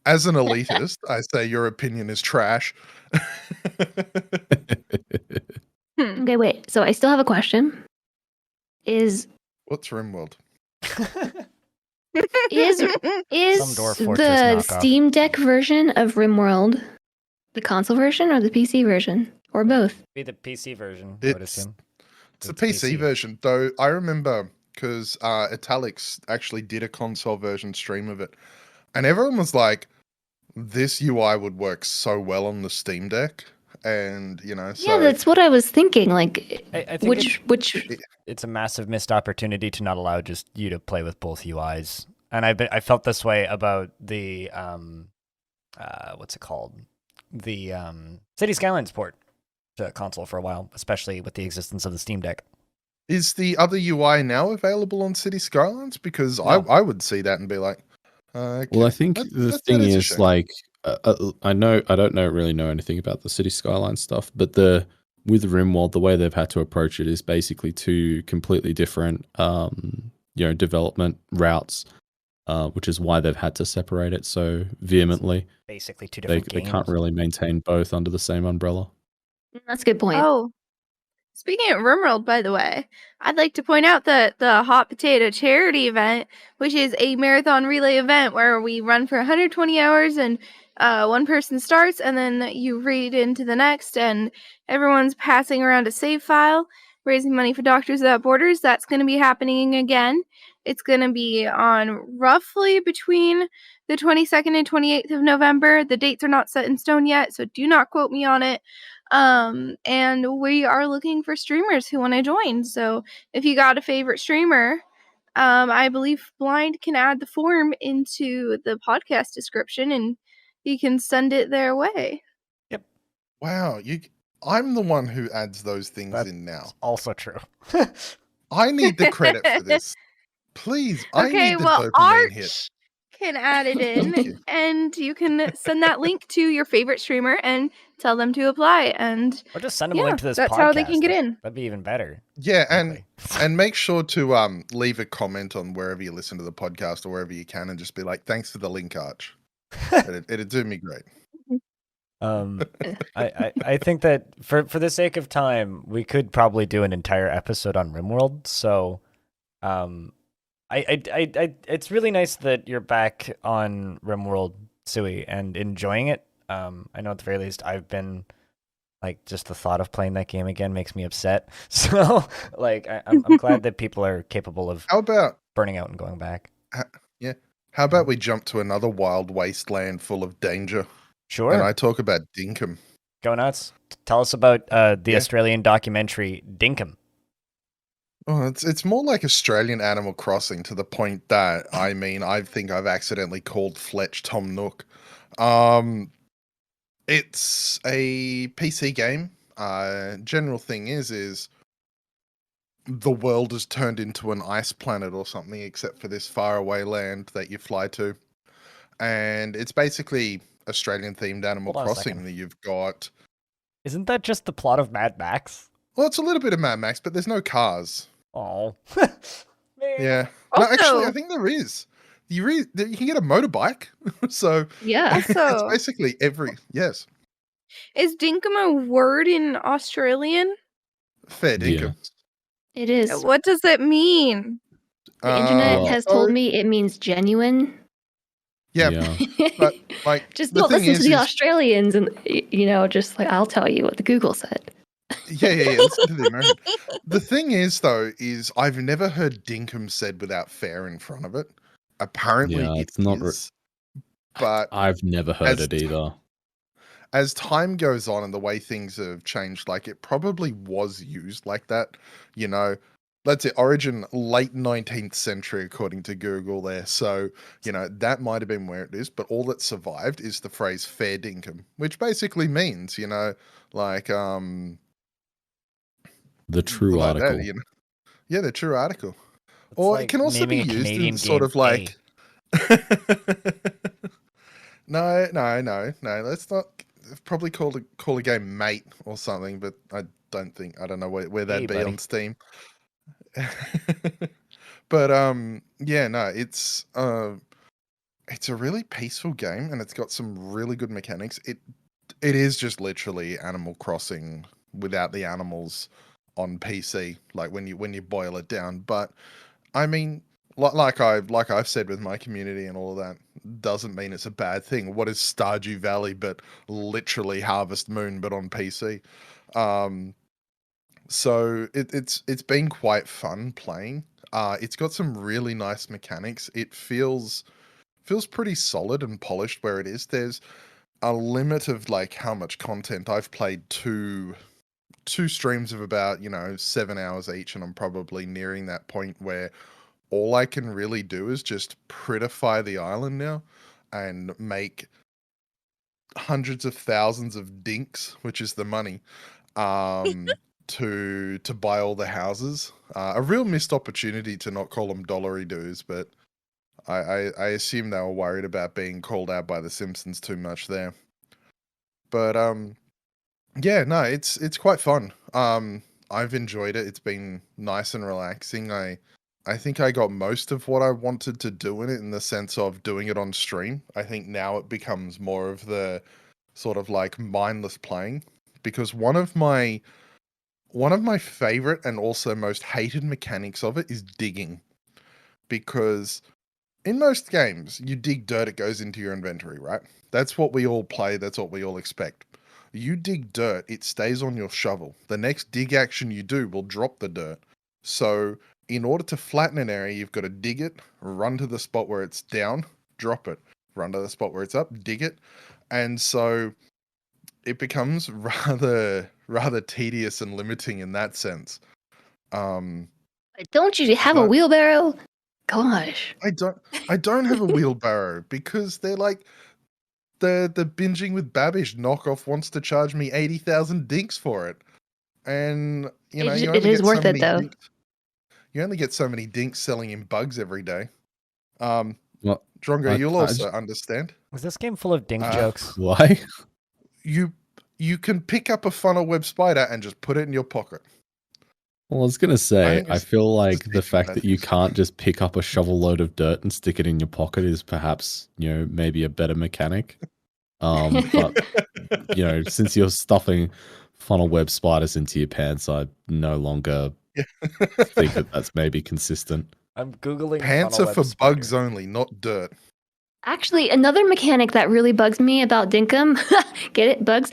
As an elitist, I say your opinion is trash. Okay, wait. So I still have a question. What's Rimworld? Is Some Dwarf Fortress the knockoff. Steam Deck version of Rimworld the console version or the PC version? Or both? Be the PC version, I would assume. It's the PC version, though. I remember because Italics actually did a console version stream of it, and everyone was like, "This UI would work so well on the Steam Deck," and so yeah, that's what I was thinking. Like, I think which it's a massive missed opportunity to not allow just you to play with both UIs. And I felt this way about the what's it called, the City Skylines port to console for a while, especially with the existence of the Steam Deck. Is the other UI now available on City Skylines? Because I would see that and be like, okay. Well, I think the thing is, like, I don't really know anything about the City Skyline stuff, but with Rimworld, the way they've had to approach it is basically two completely different, development routes, which is why they've had to separate it so vehemently. Basically, two different games. They can't really maintain both under the same umbrella. That's a good point. Oh, speaking of Rimworld, by the way, I'd like to point out that the Hot Potato Charity event, which is a marathon relay event where we run for 120 hours and one person starts and then you read into the next and everyone's passing around a save file, raising money for Doctors Without Borders. That's going to be happening again. It's going to be on roughly between the 22nd and 28th of November. The dates are not set in stone yet, so do not quote me on it. And we are looking for streamers who want to join. So if you got a favorite streamer, I believe Blind can add the form into the podcast description and you can send it their way. Yep. Wow, I'm the one who adds those things in now. Also true. I need the credit for this. Please, I Okay, need the well, dopamine Arch hit. can add it Thank you. in, and you can send that link to your favorite streamer and tell them to apply. And Or just send them a link to this that's podcast. how they can get in. That'd be even better. Yeah, frankly. and make sure to leave a comment on wherever you listen to the podcast or wherever you can, and just be like, "Thanks for the link, Arch." It'd do me great. I think that for the sake of time, we could probably do an entire episode on Rimworld. So, it's really nice that you're back on Rimworld, Suwey, and enjoying it. I know at the very least I've been, like, just the thought of playing that game again makes me upset. So, like, I'm glad that people are capable of burning out and going back. How about we jump to another wild wasteland full of danger? Sure. And I talk about Dinkum. Go nuts. Tell us about the Australian documentary Dinkum. Oh, it's more like Australian Animal Crossing, to the point that I think I've accidentally called Fletch Tom Nook. It's a PC game. General thing is the world has turned into an ice planet or something, except for this faraway land that you fly to. And it's basically Australian-themed Animal Hold on a Crossing second. that you've got. Isn't that just the plot of Mad Max? Well, it's a little bit of Mad Max, but there's no cars. Oh. Yeah. No, actually, I Also, think there is. You can get a motorbike. So Yeah. it's also, basically yes. is Dinkum a word in Australian? Fair Yeah. dinkum. It is. What does it mean? The internet Well- has told me it means genuine. Yeah, but like Just the don't thing listen to is, the Australians and, just like, I'll tell you what the Google said. yeah. Listen to the American. The thing is, though, is I've never heard dinkum said without fair in front of it. Apparently, Yeah, it it's not is. But I've never heard as it either. as time goes on and the way things have changed, like it probably was used like that. Let's say origin late 19th century, according to Google there. So, that might have been where it is, but all that survived is the phrase fair dinkum, which basically means, like, The true like article. that, Yeah, the true article. It's Or like it can also be naming a used Canadian in sort game of like... No. Let's not probably call a game Mate or something, but I don't know where that'd be buddy. on Steam. But yeah, no, it's a really peaceful game and it's got some really good mechanics. It is just literally Animal Crossing without the animals on PC, like when you boil it down. But I mean, like I've said with my community and all of that, doesn't mean it's a bad thing. What is Stardew Valley but literally Harvest Moon but on PC? So it's been quite fun playing. It's got some really nice mechanics. It feels pretty solid and polished where it is. There's a limit of like how much content. I've played two streams of about 7 hours each, and I'm probably nearing that point where all I can really do is just prettify the island now and make hundreds of thousands of dinks, which is the money, to buy all the houses. A real missed opportunity to not call them dollary doos, but I assume they were worried about being called out by the Simpsons too much there. But yeah, no, it's quite fun. I've enjoyed it. It's been nice and relaxing. I think I got most of what I wanted to do in it, in the sense of doing it on stream. I think now it becomes more of the sort of like mindless playing, because one of my favorite and also most hated mechanics of it is digging. Because in most games, you dig dirt, it goes into your inventory, right? That's what we all play, that's what we all expect. You dig dirt, it stays on your shovel. The next dig action you do will drop the dirt. So in order to flatten an area, you've got to dig it, run to the spot where it's down, drop it, run to the spot where it's up, dig it. And so it becomes rather tedious and limiting in that sense. Don't you have a But- wheelbarrow? Gosh. I don't have a wheelbarrow because they're like the Binging with Babish knockoff wants to charge me 80,000 dinks for it. And you It only is get worth so it, many though. dinks. You only get so many dinks selling in bugs every day. Well, Drongo, you'll also understand. Is this game full of dink jokes? why? You can pick up a funnel web spider and just put it in your pocket. Well, I was gonna say, think I it's feel like just the fact that you things. can't just pick up a shovel load of dirt and stick it in your pocket is perhaps, maybe a better mechanic. But since you're stuffing funnel web spiders into your pants, I no longer think that that's maybe consistent. I'm googling. Pants funnel are for web spider. bugs only, not dirt. Actually, another mechanic that really bugs me about Dinkum, get it, bugs?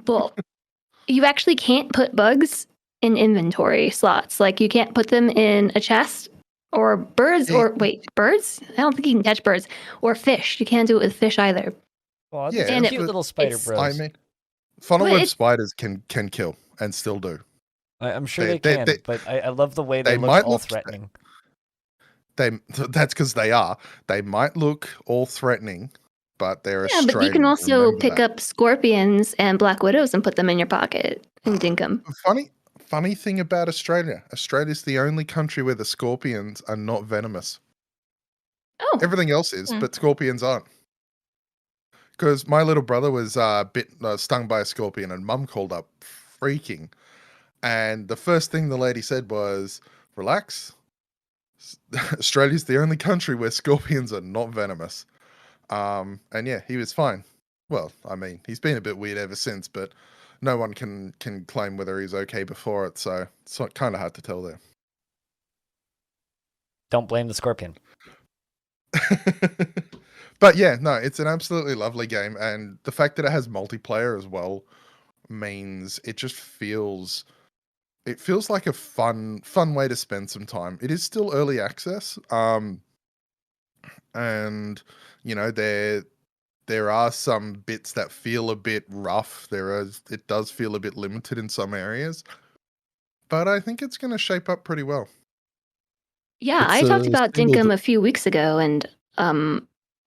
Well, you actually can't put bugs in inventory slots. Like, you can't put them in a chest, or birds, birds? I don't think you can catch birds. Or fish. You can't do it with fish either. Oh, Yeah, yeah, and cute little spider it's- bros. I mean, funnel But web it's- spiders can kill and still do. I'm sure they- they they- can, but I love the way they they look might all look- threatening. That's because they are. They might look all threatening, but they're Yeah, but you can Australian, also remember pick that. up scorpions and black widows and put them in your pocket in Dinkum. Funny thing about Australia. Australia's the only country where the scorpions are not venomous. Oh, Everything else is, Hmm. but scorpions aren't. because my little brother was stung by a scorpion, and Mum called up freaking. And the first thing the lady said was, "Relax. Australia's the only country where scorpions are not venomous." And yeah, he was fine. Well, I mean, he's been a bit weird ever since, but no one can claim whether he's okay before it, so it's kind of hard to tell there. Don't blame the scorpion. But yeah, no, it's an absolutely lovely game, and the fact that it has multiplayer as well means it just feels like a fun way to spend some time. It is still early access, and you know there are some bits that feel a bit rough. It does feel a bit limited in some areas, but I think it's going to shape up pretty well. Yeah, It's I talked a about single Dinkum a few weeks ago, and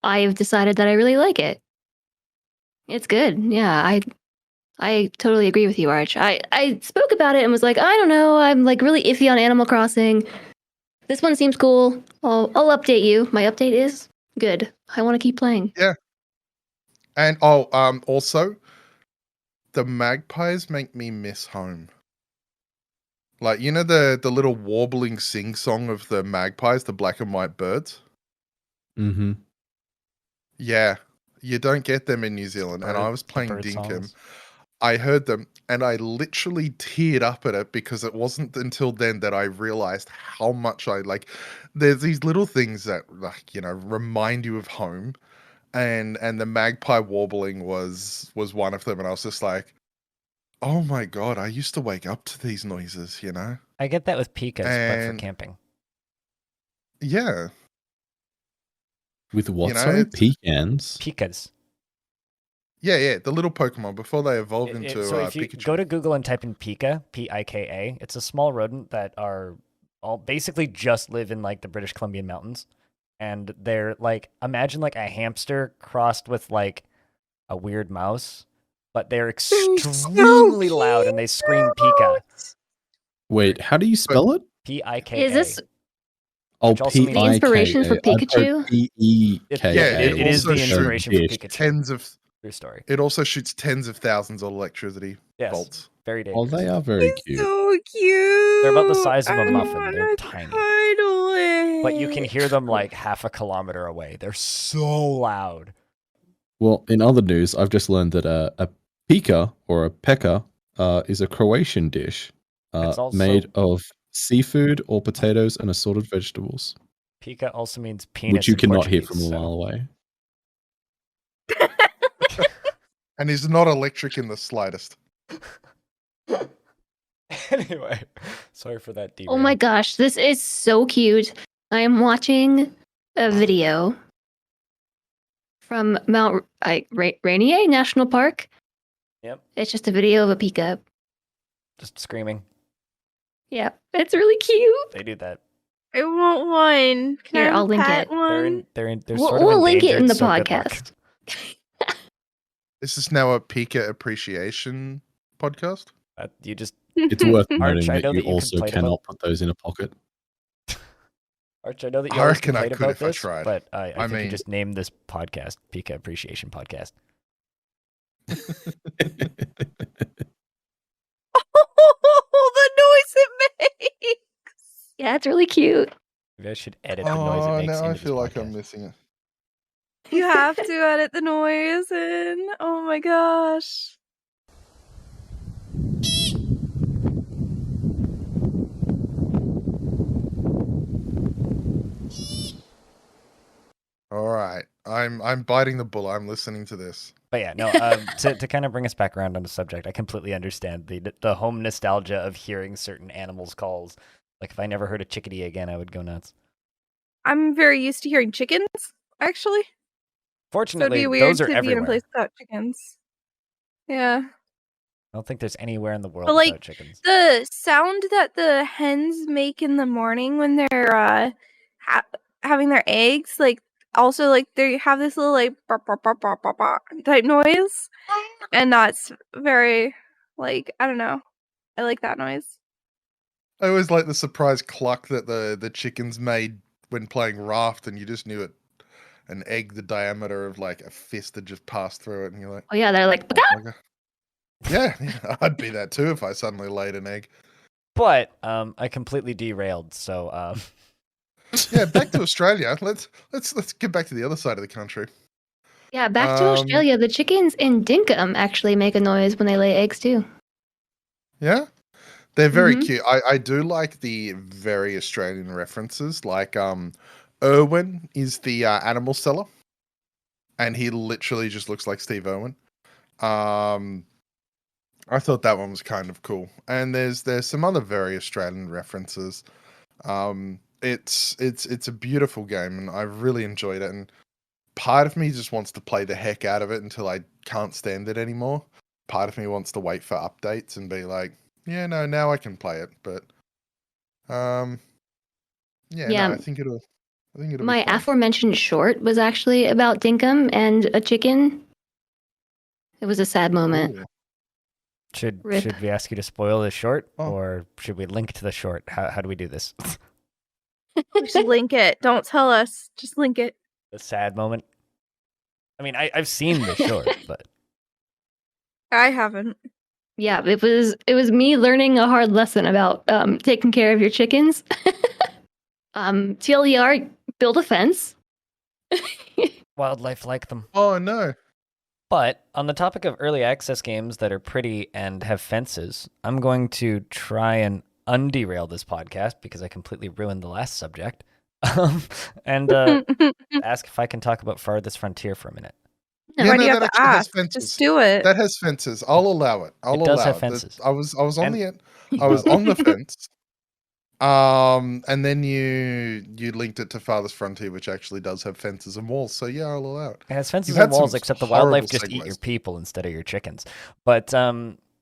I've decided that I really like it. It's good. Yeah, I totally agree with you, Arch. I spoke about it and was like, I don't know, I'm like really iffy on Animal Crossing. This one seems cool. I'll update you. My update is good. I want to keep playing. And also, the magpies make me miss home. Like, you know the little warbling sing song of the magpies, the black and white birds? Mm-hmm. Yeah, you don't get them in New Zealand. And I was playing bird Dinkum. songs. I heard them and I literally teared up at it because it wasn't until then that I realized how much there's these little things that, like, you know, remind you of home. And the magpie warbling was one of them, and I was just like, oh my god, I used to wake up to these noises, you know? I get that with pikas, but for And camping. yeah, With what, you know, sorry? it's, Pecans? Pikas. yeah, the little Pokemon before they evolve into So if you Pikachu. go to Google and type in Pika, Pika, it's a small rodent that are all basically just live in like the British Columbian mountains. And they're like, imagine like a hamster crossed with like a weird mouse, but they're extremely loud and they scream Pika. Wait, how do you spell it? Pika. Is this Oh, Which also means- the inspiration for P-I-K-A. I've heard Pikachu? P-E-K-A. Yeah, it is the also inspiration for shoots Pikachu. True story. It also shoots tens of thousands of electricity Yes, bolts. very dangerous. Oh, they are very cute. So cute. They're about the size of a I muffin. They're wanna tiny. cuddle it. But you can hear them like half a kilometer away. They're so loud. Well, in other news, I've just learned that a pika or a peka is a Croatian dish It's also- made of seafood or potatoes and assorted vegetables, Pika also means penis, which you in cannot hear Portuguese, from a so- mile away. And is not electric in the slightest. Anyway, sorry for that derail. Oh my gosh, this is so cute. I am watching a video from Mount Rainier National Park. Yep, It's just a video of a pika. just screaming. Yeah, it's really cute. They do that. I want one. Can Here, I I'll link pet it. one? They're We'll- sort of we'll link it in endangered, the so good luck. podcast. This is now a Pika appreciation podcast. You just It's worth Arch, noting I know that you that you also complain cannot put those in a pocket. Arch, I know that you I always reckon I complain could about if I this, tried. but I think you mean- just name this podcast Pika Appreciation Podcast. Oh, the noise it makes. Yeah, it's really cute. Maybe I should edit the noise it Oh, makes now into I this feel like I'm podcast. missing it. You have to edit the noise in. Oh my gosh. All right, I'm biting the bullet. I'm listening to this. But yeah, no. To kind of bring us back around on the subject, I completely understand the home nostalgia of hearing certain animals' calls. Like if I never heard a chickadee again, I would go nuts. I'm very used to hearing chickens, actually. So it'd Fortunately, be weird those are to be in everywhere. a place without chickens. Yeah. I don't think there's anywhere in the world But, like, without chickens. The sound that the hens make in the morning when they're having their eggs, like, also, like, they have this little, like, bark, bark, bark, bark, bark, bark type noise. And that's very, like, I don't know. I like that noise. I always like the surprise cluck that the chickens made when playing Raft, and you just knew it an egg the diameter of like a fist had just passed through it, and you're like, Oh yeah, they're like, oh my God. Yeah, I'd be that too if I suddenly laid an egg. But I completely derailed. So Yeah, back to Australia. Let's get back to the other side of the country. yeah, back to Australia. The chickens in Dinkum actually make a noise when they lay eggs too. Yeah, they're very Mhm. cute. I do like the very Australian references. Like Irwin is the animal seller, and he literally just looks like Steve Irwin. I thought that one was kind of cool. And there's some other very Australian references. It's a beautiful game, and I really enjoyed it. And part of me just wants to play the heck out of it until I can't stand it anymore. Part of me wants to wait for updates and be like, yeah, no, now I can play it. But Yeah. no, I think it'll My be fun. aforementioned short was actually about Dinkum and a chicken. It was a sad moment. Ooh. should Rip. we ask you to spoil the short, Oh. or should we link to the short? How do we do this? Just link it. Don't tell us. Just link it. The sad moment. I mean, I've seen the short, but I haven't. Yeah, it was me learning a hard lesson about taking care of your chickens. TLDR, build a fence. wildlife like them. Oh no. But on the topic of early access games that are pretty and have fences, I'm going to try and underail this podcast because I completely ruined the last subject. And ask if I can talk about Farthest Frontier for a minute. No, Yeah, Why do no, you have that to actually has ask? fences. Just do it. That has fences. I'll allow it. I'll It allow does have it. fences. I was on And- the end. I was on the fence. And then you linked it to Farthest Frontier, which actually does have fences and walls. So yeah, I'll allow it. It has fences You've and had walls, some except the horrible wildlife just eat segues. your people instead of your chickens. But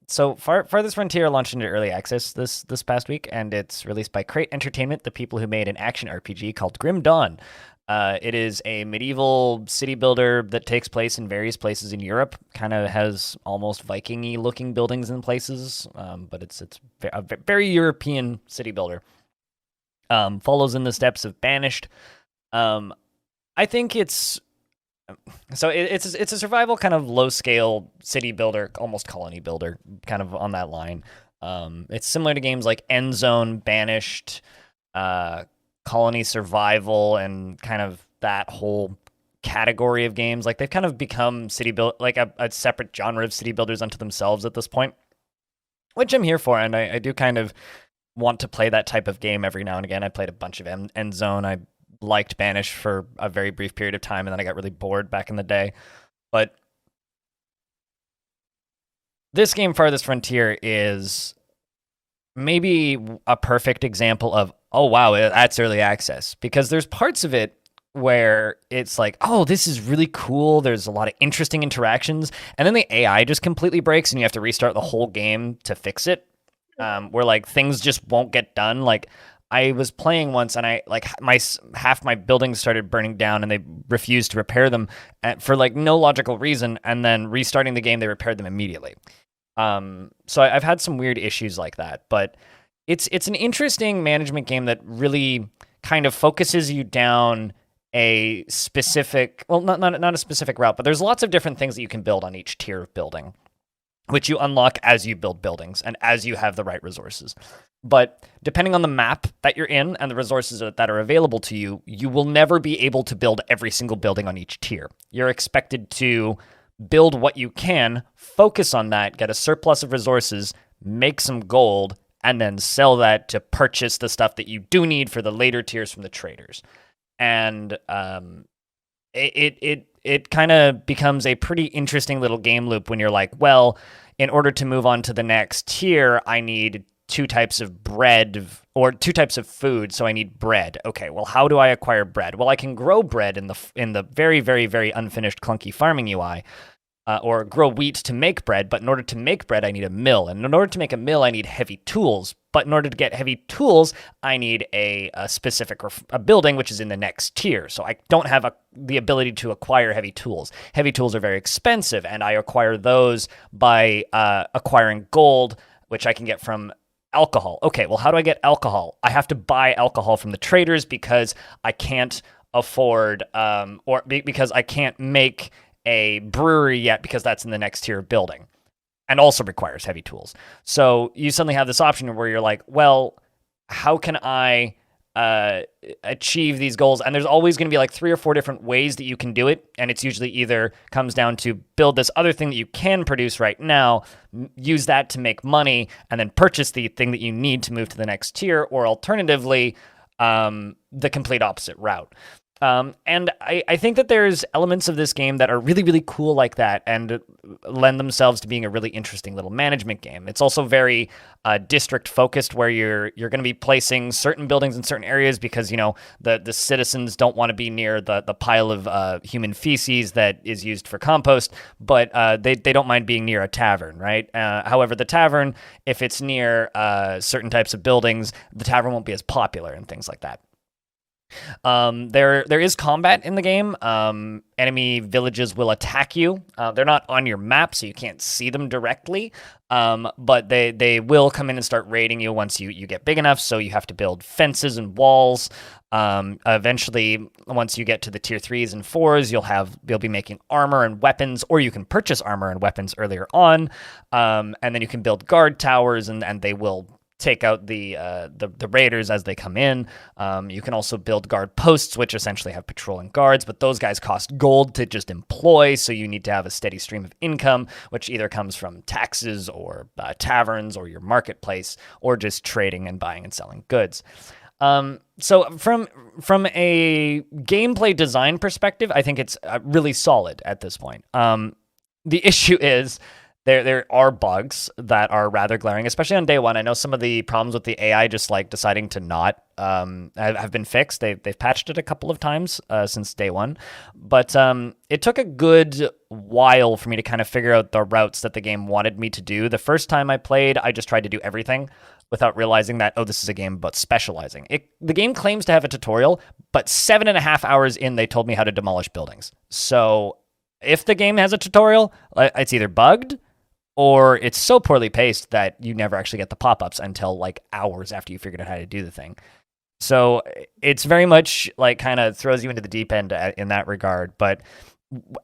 so Farthest Frontier launched into early access this past week, and it's released by Crate Entertainment, the people who made an action RPG called Grim Dawn. It is a medieval city builder that takes place in various places in Europe. Kind of has almost Viking-y looking buildings in places, but it's a very European city builder. Follows in the steps of Banished. I think it's a survival kind of low scale city builder, almost colony builder, kind of on that line. It's similar to games like End Zone, Banished, Colony Survival, and kind of that whole category of games. Like they've kind of become city build, like a separate genre of city builders unto themselves at this point, which I'm here for, and I do kind of want to play that type of game every now and again. I played a bunch of End Zone. I liked Banish for a very brief period of time, and then I got really bored back in the day. But this game, Farthest Frontier, is maybe a perfect example of, oh wow, that's early access, because there's parts of it where it's like, oh, this is really cool. There's a lot of interesting interactions, and then the AI just completely breaks, and you have to restart the whole game to fix it. Where like things just won't get done. Like I was playing once, and I like half my buildings started burning down, and they refused to repair them for like no logical reason. And then restarting the game, they repaired them immediately. So I've had some weird issues like that, but it's an interesting management game that really kind of focuses you down a specific, well, not a specific route, but there's lots of different things that you can build on each tier of building, which you unlock as you build buildings and as you have the right resources. But depending on the map that you're in and the resources that are available to you, you will never be able to build every single building on each tier. You're expected to build what you can, focus on that, get a surplus of resources, make some gold, and then sell that to purchase the stuff that you do need for the later tiers from the traders. And it kind of becomes a pretty interesting little game loop when you're like, well, in order to move on to the next tier, I need 2 types of bread or 2 types of food, so I need bread. Okay, well, how do I acquire bread? Well, I can grow bread in the very, very, very unfinished clunky farming UI, or grow wheat to make bread, but in order to make bread, I need a mill. And in order to make a mill, I need heavy tools. But in order to get heavy tools, I need a specific a building, which is in the next tier. So I don't have the ability to acquire heavy tools. Heavy tools are very expensive, and I acquire those by acquiring gold, which I can get from alcohol. Okay, well, how do I get alcohol? I have to buy alcohol from the traders because I can't afford, because I can't make a brewery yet because that's in the next tier of building and also requires heavy tools. So you suddenly have this option where you're like, well, how can I achieve these goals? And there's always going to be like 3 or 4 different ways that you can do it. And it's usually either comes down to build this other thing that you can produce right now, use that to make money, and then purchase the thing that you need to move to the next tier, or alternatively, the complete opposite route. And I think that there's elements of this game that are really, really cool like that and lend themselves to being a really interesting little management game. It's also very district focused, where you're going to be placing certain buildings in certain areas because, the citizens don't want to be near the pile of human feces that is used for compost, but they don't mind being near a tavern, right? However, the tavern, if it's near certain types of buildings, the tavern won't be as popular and things like that. There is combat in the game. Enemy villages will attack you. They're not on your map, so you can't see them directly. But they will come in and start raiding you once you get big enough. So you have to build fences and walls. Eventually, once you get to the tier 3s and 4s, you'll be making armor and weapons, or you can purchase armor and weapons earlier on. And then you can build guard towers, and they will take out the raiders as they come in. You can also build guard posts, which essentially have patrolling guards, but those guys cost gold to just employ, so you need to have a steady stream of income, which either comes from taxes or taverns or your marketplace, or just trading and buying and selling goods. So from a gameplay design perspective, I think it's really solid at this point. The issue is there are bugs that are rather glaring, especially on day one. I know some of the problems with the AI just like deciding to not have been fixed. They've patched it a couple of times since day one, but it took a good while for me to kind of figure out the routes that the game wanted me to do. The first time I played, I just tried to do everything without realizing that, this is a game about specializing. The game claims to have a tutorial, but 7.5 hours in, they told me how to demolish buildings. So if the game has a tutorial, it's either bugged, or it's so poorly paced that you never actually get the pop-ups until like hours after you figured out how to do the thing. So it's very much like kind of throws you into the deep end in that regard. But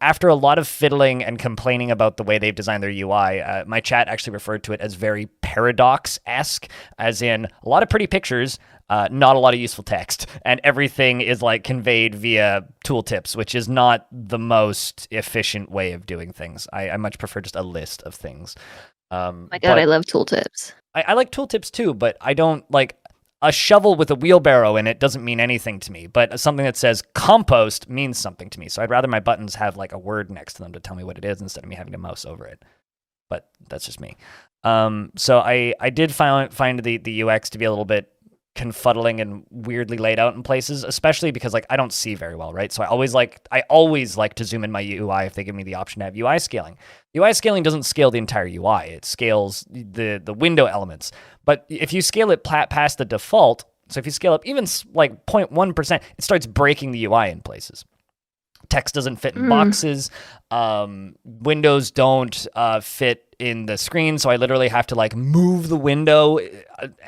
after a lot of fiddling and complaining about the way they've designed their UI, my chat actually referred to it as very paradox-esque, as in a lot of pretty pictures, not a lot of useful text, and everything is like conveyed via tooltips, which is not the most efficient way of doing things. I much prefer just a list of things. My God, I love tooltips. I like tooltips too, but I don't like a shovel with a wheelbarrow in it doesn't mean anything to me, but something that says compost means something to me. So I'd rather my buttons have like a word next to them to tell me what it is instead of me having to mouse over it. But that's just me. So I did find the UX to be a little bit confuddling and weirdly laid out in places, especially because like I don't see very well, right? So I always like to zoom in my UI if they give me the option to have UI scaling. UI scaling doesn't scale the entire UI; it scales the window elements. But if you scale it past the default, so if you scale up even like 0.1%, it starts breaking the UI in places. Text doesn't fit in boxes. Windows don't fit in the screen, so I literally have to like move the window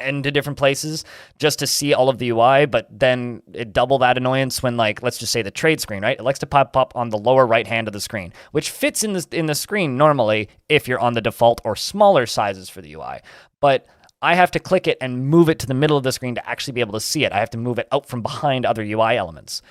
into different places just to see all of the UI. But then it double that annoyance when, like, let's just say the trade screen, right? It likes to pop up on the lower right hand of the screen, which fits in the screen normally if you're on the default or smaller sizes for the UI. But I have to click it and move it to the middle of the screen to actually be able to see it. I have to move it out from behind other UI elements.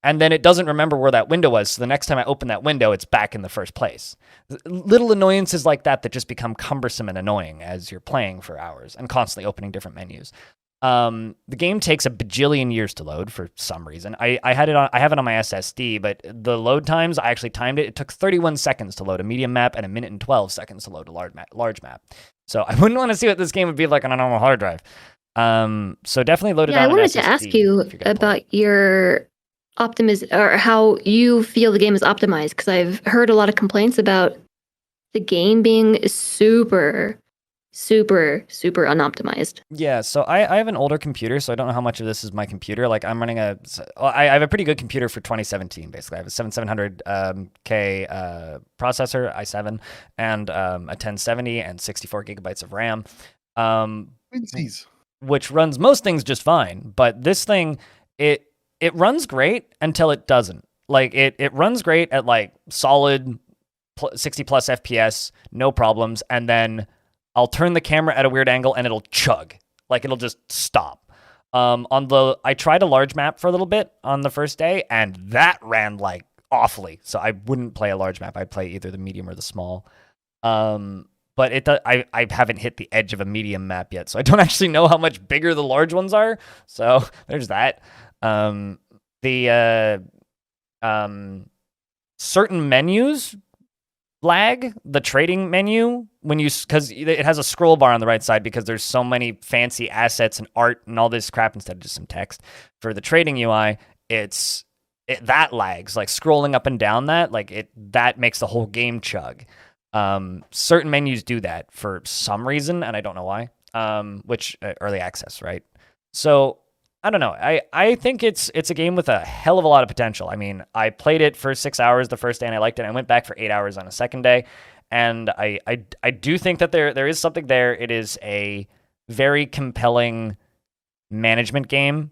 And then it doesn't remember where that window was, so the next time I open that window, it's back in the first place. Little annoyances like that just become cumbersome and annoying as you're playing for hours and constantly opening different menus. The game takes a bajillion years to load for some reason. I have it on my SSD, but the load times, I actually timed it. It took 31 seconds to load a medium map and 1 minute and 12 seconds to load a large map. So I wouldn't want to see what this game would be like on a normal hard drive. So definitely load it on an SSD. I wanted to ask you about your or how you feel the game is optimized, because I've heard a lot of complaints about the game being super unoptimized. Yeah, so I have an older computer, so I don't know how much of this is my computer. Like I'm running I have a pretty good computer for 2017, basically. I have a 7700K processor, i7, and a 1070 and 64 gigabytes of RAM, which runs most things just fine. But this thing, it runs great until it doesn't. Like it runs great at like solid 60 plus FPS, no problems, and then I'll turn the camera at a weird angle and it'll chug. Like it'll just stop. I tried a large map for a little bit on the first day, and that ran like awfully. So I wouldn't play a large map. I'd play either the medium or the small. But I haven't hit the edge of a medium map yet, so I don't actually know how much bigger the large ones are. So there's that. Certain menus lag, the trading menu, because it has a scroll bar on the right side because there's so many fancy assets and art and all this crap instead of just some text. For the trading UI, that lags, like scrolling up and down that makes the whole game chug. Certain menus do that for some reason, and I don't know why, which early access, right? So I don't know. I think it's a game with a hell of a lot of potential. I mean, I played it for 6 hours the first day and I liked it. I went back for 8 hours on a second day, and I do think that there is something there. It is a very compelling management game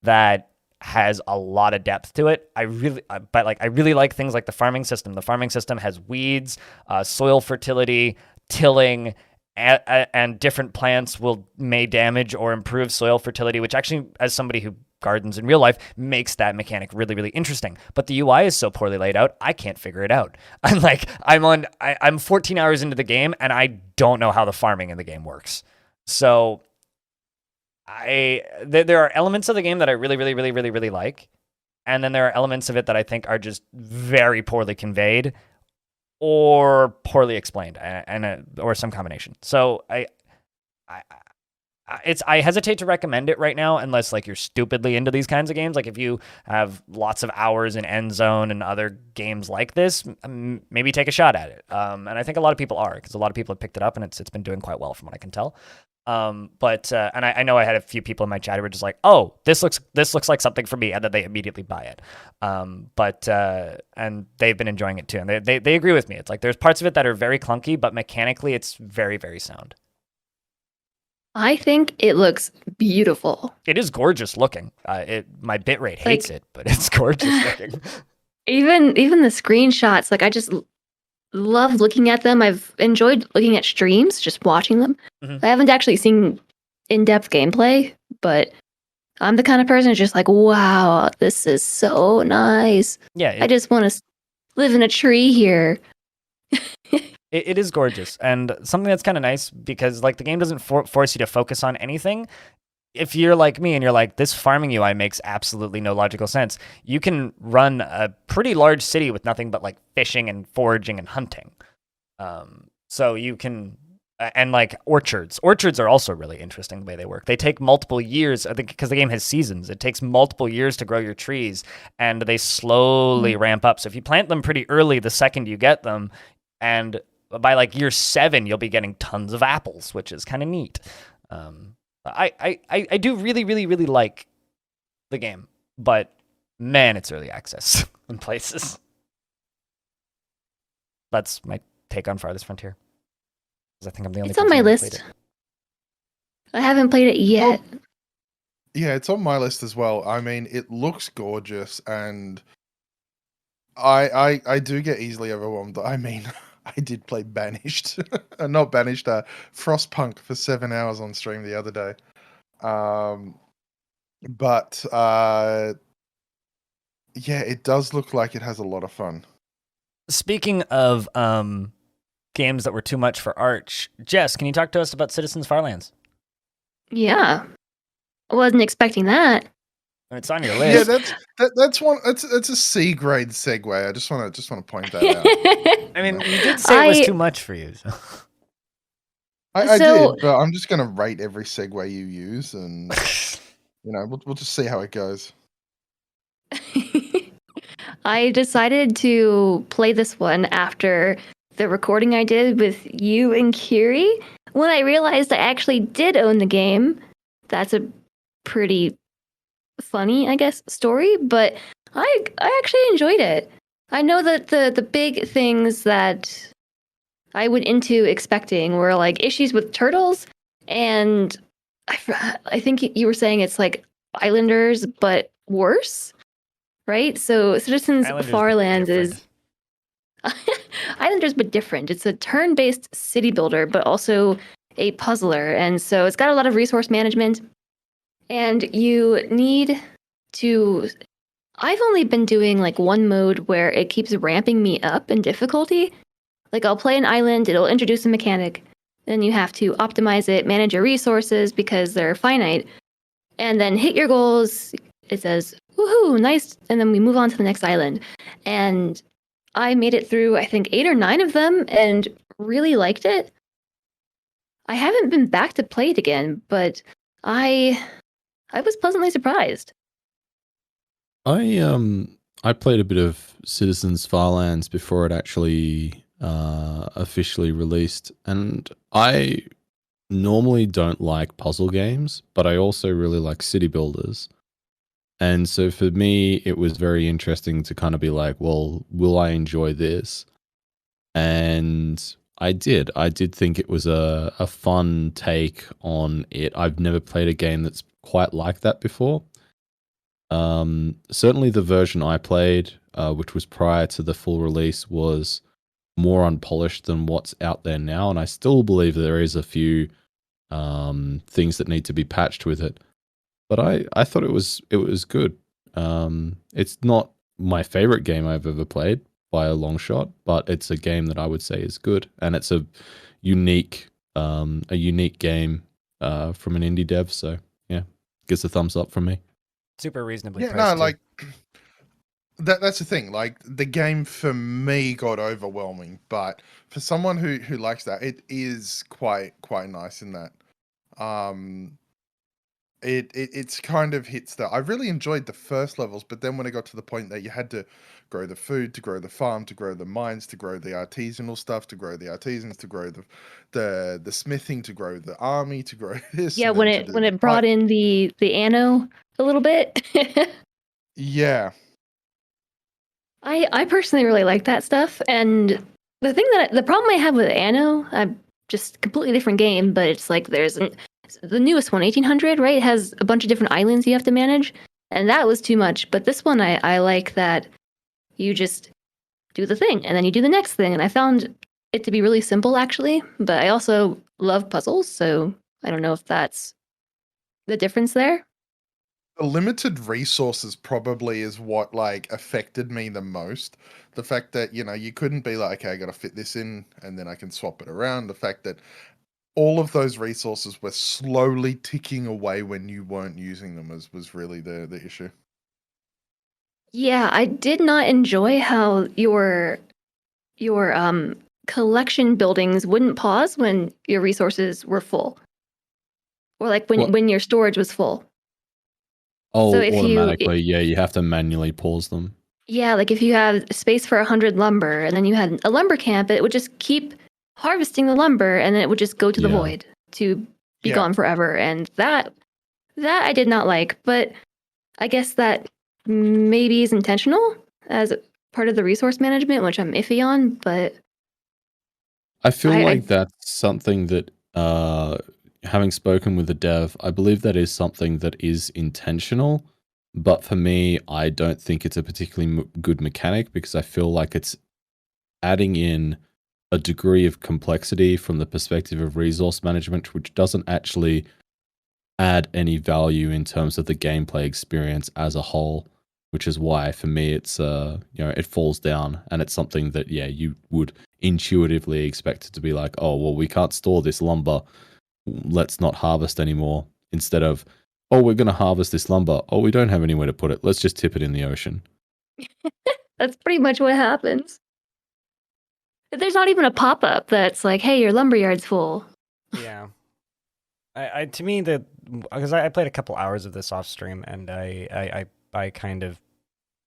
that has a lot of depth to it. I really like things like the farming system. The farming system has weeds, soil fertility, tilling, and different plants may damage or improve soil fertility, which actually, as somebody who gardens in real life, makes that mechanic really, really interesting. But the UI is so poorly laid out, I can't figure it out. I'm 14 hours into the game, and I don't know how the farming in the game works. So there are elements of the game that I really, really, really, really, really like, and then there are elements of it that I think are just very poorly conveyed or poorly explained, or some combination. So I hesitate to recommend it right now unless like you're stupidly into these kinds of games. Like if you have lots of hours in End Zone and other games like this, maybe take a shot at it. And I think a lot of people are, because a lot of people have picked it up and it's been doing quite well from what I can tell. But I know I had a few people in my chat who were just like, "Oh, this looks like something for me," and then they immediately buy it. And they've been enjoying it too, and they agree with me. It's like there's parts of it that are very clunky, but mechanically it's very, very sound. I think it looks beautiful. It is gorgeous looking. My bitrate hates it, but it's gorgeous looking. Even the screenshots, I just love looking at them. I've enjoyed looking at streams, just watching them. Mm-hmm. I haven't actually seen in-depth gameplay, but I'm the kind of person who's just like, wow, this is so nice. Yeah, I just want to live in a tree here. It is gorgeous, and something that's kind of nice because the game doesn't force you to focus on anything. If you're like me and you're like, this farming UI makes absolutely no logical sense, you can run a pretty large city with nothing but fishing and foraging and hunting. So you can, and orchards. Orchards are also really interesting the way they work. They take multiple years, I think, because the game has seasons. It takes multiple years to grow your trees, and they slowly ramp up. So if you plant them pretty early, the second you get them, and by year 7, you'll be getting tons of apples, which is kind of neat. I do really, really, really like the game, but man, it's early access in places. That's my take on Farthest Frontier. Because I think I'm the only. It's on my list. I haven't played it yet. Yeah, it's on my list as well. I mean, it looks gorgeous, and I do get easily overwhelmed. I mean, I did play Banished, not Banished, Frostpunk for 7 hours on stream the other day. But yeah, it does look like it has a lot of fun. Speaking of games that were too much for Arch, Jess, can you talk to us about Citizens Farlands? Yeah, I wasn't expecting that. It's on your list. Yeah, that's one. It's a C grade segue. I just want to point that out. I mean, you did say it was too much for you. So. I did, but I'm just going to rate every segue you use, and we'll just see how it goes. I decided to play this one after the recording I did with you and Kiri. When I realized I actually did own the game, that's a pretty funny, I guess, story, but I actually enjoyed it. I know that the big things that I went into expecting were issues with turtles, and I think you were saying it's Islanders, but worse, right? So Citizens Islanders, Farland but is Islanders, but different. It's a turn-based city builder, but also a puzzler, and so it's got a lot of resource management. And you need to. I've only been doing like one mode where it keeps ramping me up in difficulty. Like I'll play an island, it'll introduce a mechanic, then you have to optimize it, manage your resources because they're finite, and then hit your goals. It says, woohoo, nice, and then we move on to the next island. And I made it through, I think, 8 or 9 of them and really liked it. I haven't been back to play it again, but I was pleasantly surprised. I played a bit of Citizens Farlands before it actually officially released, and I normally don't like puzzle games, but I also really like city builders. And so for me, it was very interesting to kind of be like, well, will I enjoy this? And I did. I did think it was a fun take on it. I've never played a game that's quite like that before. Certainly the version I played, which was prior to the full release, was more unpolished than what's out there now. And I still believe there is a few things that need to be patched with it. But I thought it was good. It's not my favorite game I've ever played by a long shot, but it's a game that I would say is good, and it's a unique game from an indie dev. So yeah, gets a thumbs up from me. super reasonably Yeah, priced. no, like that's the thing. Like the game for me got overwhelming, but for someone who likes that, it is quite nice in that. It's kind of hits that I really enjoyed the first levels, but then when it got to the point that you had to grow the food, to grow the farm, to grow the mines, to grow the artisanal stuff, to grow the artisans, to grow the smithing, to grow the army, to grow this. Yeah, and when then to do it the brought in the anno a little bit. yeah. I personally really like that stuff, and the problem I have with Anno, I'm just completely different game, but it's like the newest one, 1800, right? It has a bunch of different islands you have to manage, and that was too much. But this one, I like that you just do the thing, and then you do the next thing, and I found it to be really simple, actually. But I also love puzzles, so I don't know if that's the difference there. The limited resources probably is what like affected me the most. The fact that, you couldn't be like, okay, I got to fit this in and then I can swap it around. The fact that all of those resources were slowly ticking away when you weren't using them was really the issue. Yeah, I did not enjoy how your collection buildings wouldn't pause when your resources were full, or like What? when your storage was full. Oh, So if automatically, yeah, you have to manually pause them. Yeah, like if you have space for 100 lumber, and then you had a lumber camp, it would just keep harvesting the lumber, and then it would just go to the Yeah. void to be Yeah. gone forever. And that I did not like, but I guess that maybe is intentional as part of the resource management, which I'm iffy on. But I feel I- like that's something that, having spoken with the dev, I believe that is something that is intentional. But for me, I don't think it's a particularly good mechanic, because I feel like it's adding in a degree of complexity from the perspective of resource management, which doesn't actually add any value in terms of the gameplay experience as a whole. Which is why, for me, it's it falls down, and it's something that you would intuitively expect it to be like, oh well, we can't store this lumber, let's not harvest anymore. Instead of, oh, we're going to harvest this lumber, oh, we don't have anywhere to put it, let's just tip it in the ocean. that's pretty much what happens. There's not even a pop-up that's like, hey, your lumberyard's full. Yeah. I to me, because I played a couple hours of this off stream, and I kind of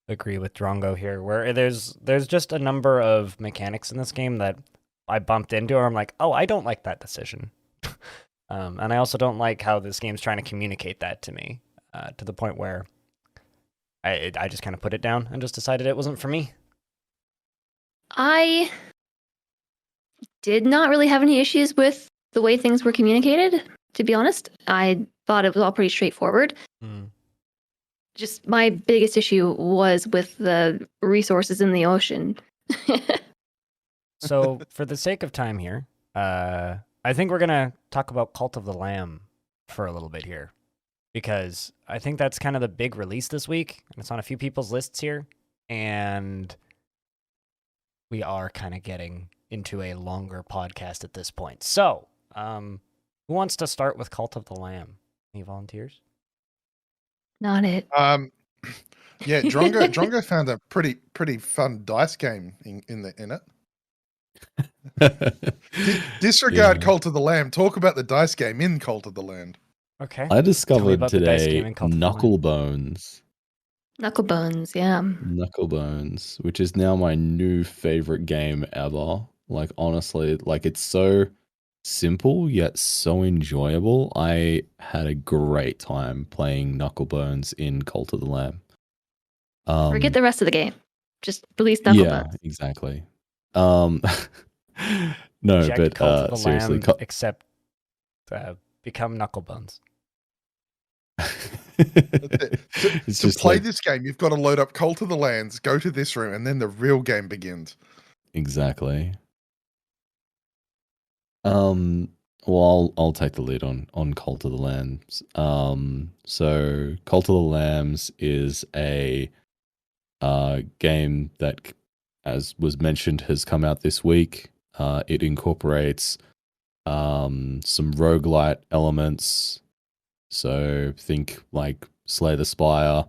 agree with Drongo here, where there's just a number of mechanics in this game that I bumped into, or I'm like, oh, I don't like that decision. And I also don't like how this game's trying to communicate that to me, to the point where I just kind of put it down and just decided it wasn't for me. I did not really have any issues with the way things were communicated, to be honest. I thought it was all pretty straightforward. just my biggest issue was with the resources in the ocean. So, for the sake of time here, I think we're going to talk about Cult of the Lamb for a little bit here, because I think that's kind of the big release this week, and it's on a few people's lists here, and we are kind of getting into a longer podcast at this point. So, who wants to start with Cult of the Lamb? Any volunteers? Not it. Yeah, Drongo found a pretty fun dice game in it. Disregard Yeah. Cult of the Lamb. Talk about the dice game in Cult of the Land. Okay. I discovered about the dice today game in Cult of the Lamb. Knucklebones. Knucklebones, yeah. Knucklebones, which is now my new favorite game ever. Like, honestly, like, it's so simple yet so enjoyable. I had a great time playing Knucklebones in Cult of the Lamb. Forget the rest of the game. Just release Yeah, Knucklebones. exactly. No, Reject but Cult of the seriously, Lamb, except become Knucklebones. It's To just play like, this game, you've got to load up Cult of the Lands, go to this room, and then the real game begins. exactly. Well, I'll take the lead on Cult of the Lambs. So Cult of the Lambs is a game that, as was mentioned, has come out this week. It incorporates some roguelite elements. So think like Slay the Spire,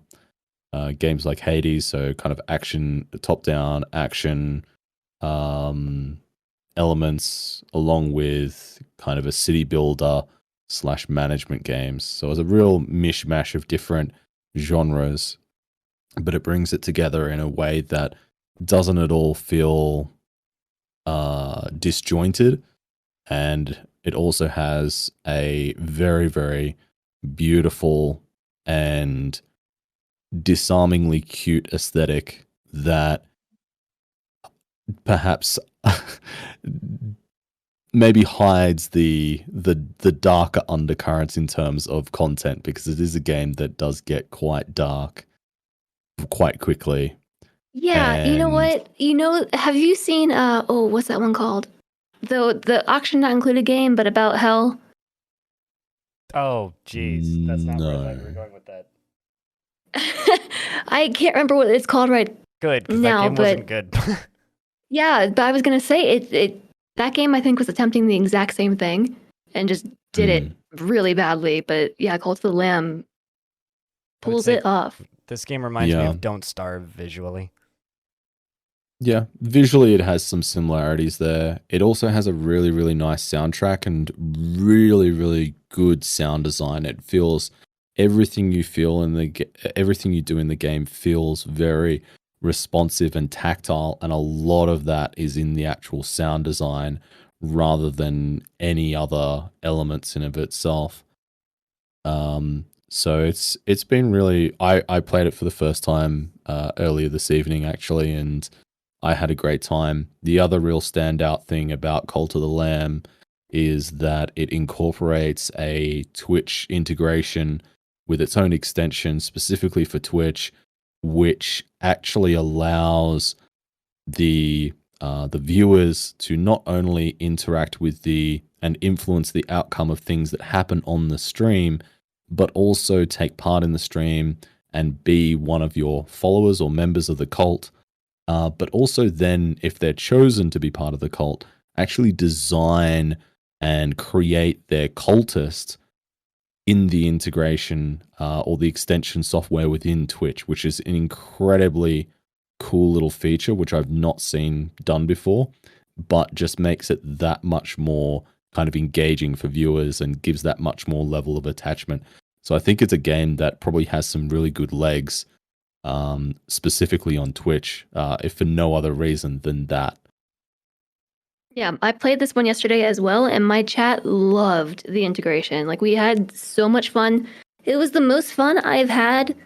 games like Hades. So kind of action, top-down action elements, along with kind of a city builder / management games. So it's a real mishmash of different genres, but it brings it together in a way that doesn't at all feel disjointed. And it also has a very, very beautiful and disarmingly cute aesthetic that perhaps maybe hides the darker undercurrents in terms of content, because it is a game that does get quite dark quite quickly. Yeah, you know And- what? Have you seen what's that one called? The auction not included game, but about hell. Oh, jeez. That's not where I thought you were No. going with that. I can't remember what it's called right Good, because now, that game but wasn't good. yeah, but I was gonna say that game I think was attempting the exact same thing and just did it really badly. But yeah, Cult of the Lamb I would pulls say it off. This game reminds me Yeah. of Don't Starve visually. Yeah, visually it has some similarities there. It also has a really, really nice soundtrack and really, really good sound design. It feels everything you feel everything you do in the game feels very responsive and tactile, and a lot of that is in the actual sound design rather than any other elements in of itself. So it's been really. I played it for the first time earlier this evening actually, and I had a great time. The other real standout thing about Cult of the Lamb is that it incorporates a Twitch integration with its own extension specifically for Twitch, which actually allows the viewers to not only interact with and influence the outcome of things that happen on the stream, but also take part in the stream and be one of your followers or members of the cult. But also then, if they're chosen to be part of the cult, actually design and create their cultist in the integration or the extension software within Twitch, which is an incredibly cool little feature, which I've not seen done before, but just makes it that much more kind of engaging for viewers and gives that much more level of attachment. So I think it's a game that probably has some really good legs, specifically on Twitch, if for no other reason than that. Yeah, I played this one yesterday as well, and my chat loved the integration. Like, we had so much fun. It was the most fun I've had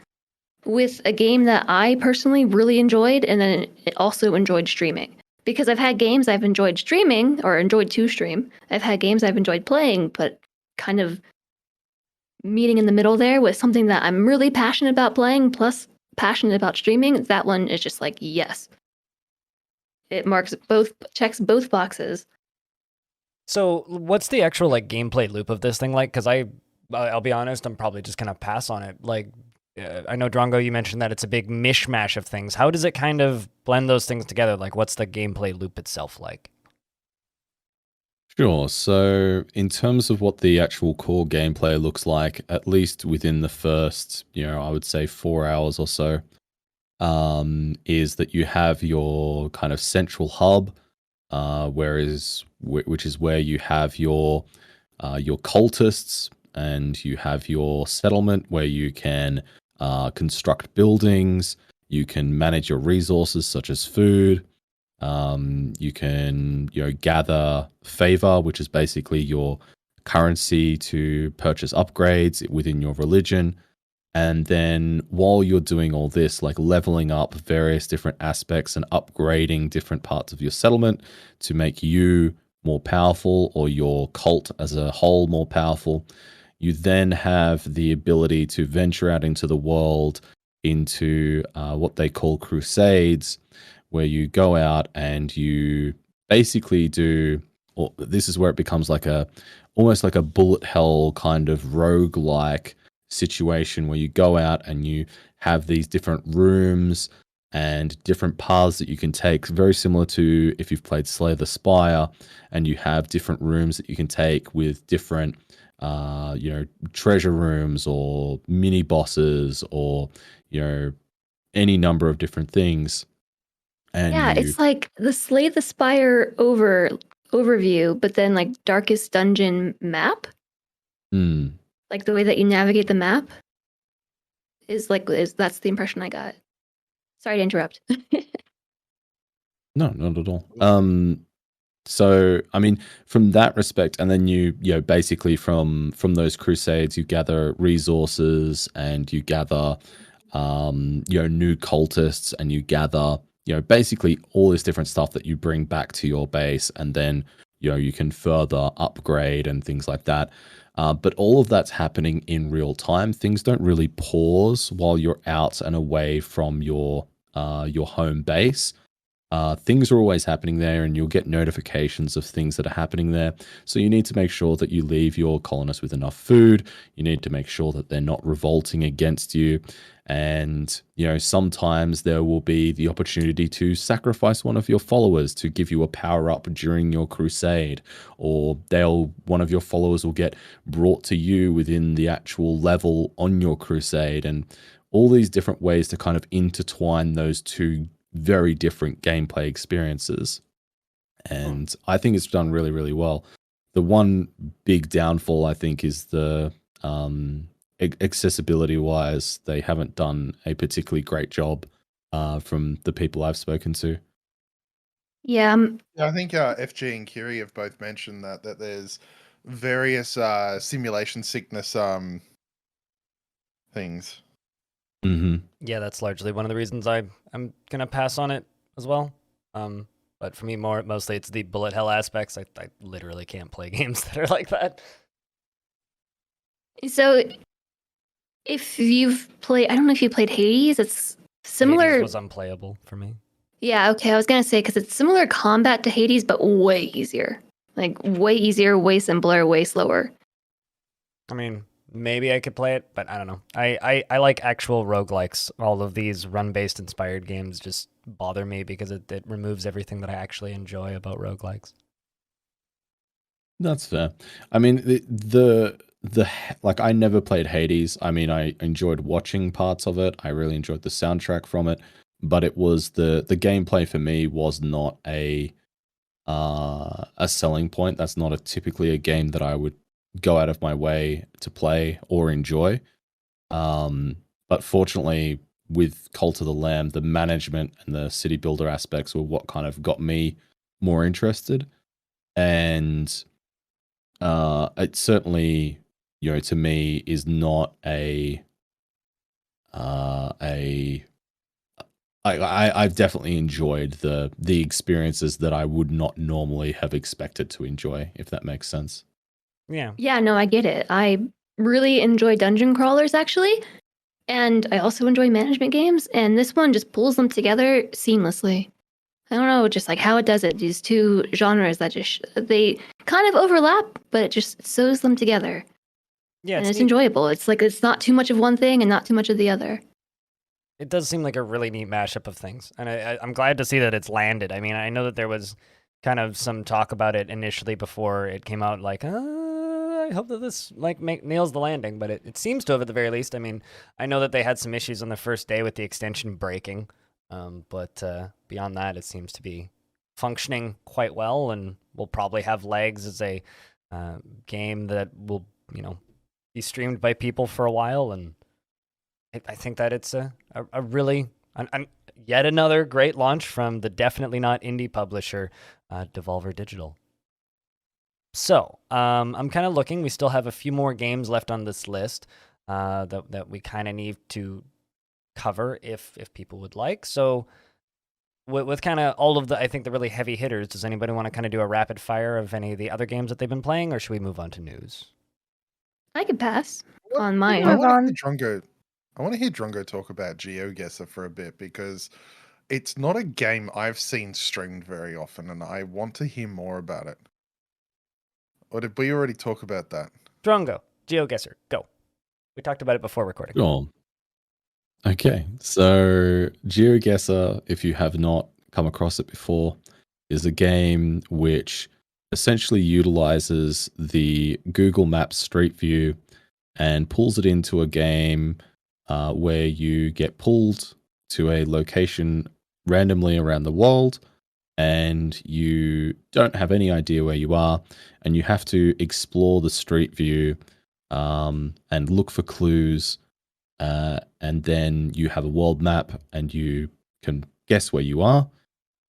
with a game that I personally really enjoyed, and then also enjoyed streaming. Because I've had games I've enjoyed streaming, or enjoyed to stream. I've had games I've enjoyed playing, but kind of meeting in the middle there with something that I'm really passionate about playing plus passionate about streaming, that one is just like, yes. It checks both boxes. So, what's the actual like gameplay loop of this thing like? Because I'll be honest, I'm probably just gonna pass on it. Like, I know Drongo, you mentioned that it's a big mishmash of things. How does it kind of blend those things together? Like, what's the gameplay loop itself like? Sure. So, in terms of what the actual core gameplay looks like, at least within the first, I would say 4 hours or so, is that you have your kind of central hub, which is where you have your cultists, and you have your settlement where you can construct buildings, you can manage your resources such as food, you can gather favor, which is basically your currency to purchase upgrades within your religion. And then while you're doing all this, like leveling up various different aspects and upgrading different parts of your settlement to make you more powerful or your cult as a whole more powerful, you then have the ability to venture out into the world into what they call crusades, where you go out and you basically do, or this is where it becomes like almost like a bullet hell kind of roguelike situation, where you go out and you have these different rooms and different paths that you can take, very similar to if you've played Slay the Spire, and you have different rooms that you can take with different treasure rooms or mini bosses or any number of different things. And it's like the Slay the Spire overview, but then like Darkest Dungeon map. Like the way that you navigate the map is that's the impression I got. Sorry to interrupt. No, not at all. So I mean, from that respect, and then you basically from those crusades, you gather resources and you gather new cultists, and you gather basically all this different stuff that you bring back to your base, and then you can further upgrade and things like that. But all of that's happening in real time. Things don't really pause while you're out and away from your home base. Things are always happening there, and you'll get notifications of things that are happening there. So you need to make sure that you leave your colonists with enough food. You need to make sure that they're not revolting against you. And, sometimes there will be the opportunity to sacrifice one of your followers to give you a power up during your crusade, or one of your followers will get brought to you within the actual level on your crusade, and all these different ways to kind of intertwine those two very different gameplay experiences. And I think it's done really, really well. The one big downfall, I think, is the accessibility wise. They haven't done a particularly great job from the people I've spoken to. Yeah. I think FG and Kiri have both mentioned that there's various simulation sickness things. Mm-hmm. Yeah, that's largely one of the reasons I'm gonna pass on it as well. But for me, mostly it's the bullet hell aspects. I literally can't play games that are like that. So, if you've played, I don't know if you played Hades. It's similar. Hades was unplayable for me. Yeah, okay. I was gonna say because it's similar combat to Hades, but way easier. Like way easier, way simpler, way slower. I mean, maybe I could play it, but I don't know. I like actual roguelikes. All of these run-based inspired games just bother me because it removes everything that I actually enjoy about roguelikes. That's fair. I mean, the like, I never played Hades. I mean, I enjoyed watching parts of it. I really enjoyed the soundtrack from it, but it was the gameplay for me was not a selling point. That's not typically a game that I would go out of my way to play or enjoy. But fortunately, with Cult of the Lamb, the management and the city builder aspects were what kind of got me more interested. And it certainly, to me, is not I've definitely enjoyed the experiences that I would not normally have expected to enjoy, if that makes sense. Yeah. Yeah, no, I get it. I really enjoy dungeon crawlers actually, and I also enjoy management games, and this one just pulls them together seamlessly. I don't know, just like how it does it. These two genres that just they kind of overlap, but it just sews them together. Yeah, And it's enjoyable. It's like it's not too much of one thing and not too much of the other. It does seem like a really neat mashup of things, and I'm glad to see that it's landed. I mean, I know that there was kind of some talk about it initially before it came out, like, I hope that this like nails the landing, but it seems to have at the very least. I mean, I know that they had some issues on the first day with the extension breaking, but beyond that, it seems to be functioning quite well, and will probably have legs as a game that will, be streamed by people for a while, and I think that it's a really yet another great launch from the definitely not indie publisher, Devolver Digital. So I'm kind of looking. We still have a few more games left on this list that we kind of need to cover if people would like. So with kind of all of the, I think, the really heavy hitters, does anybody want to kind of do a rapid fire of any of the other games that they've been playing, or should we move on to news? I could pass on mine. I want to hear Drongo talk about Geoguessr for a bit, because it's not a game I've seen streamed very often, and I want to hear more about it. Or did we already talk about that? Drongo, Geoguessr, go. We talked about it before recording. Oh. Okay, so Geoguessr, if you have not come across it before, is a game which essentially utilizes the Google Maps Street View and pulls it into a game where you get pulled to a location randomly around the world, and you don't have any idea where you are, and you have to explore the Street View and look for clues, and then you have a world map, and you can guess where you are,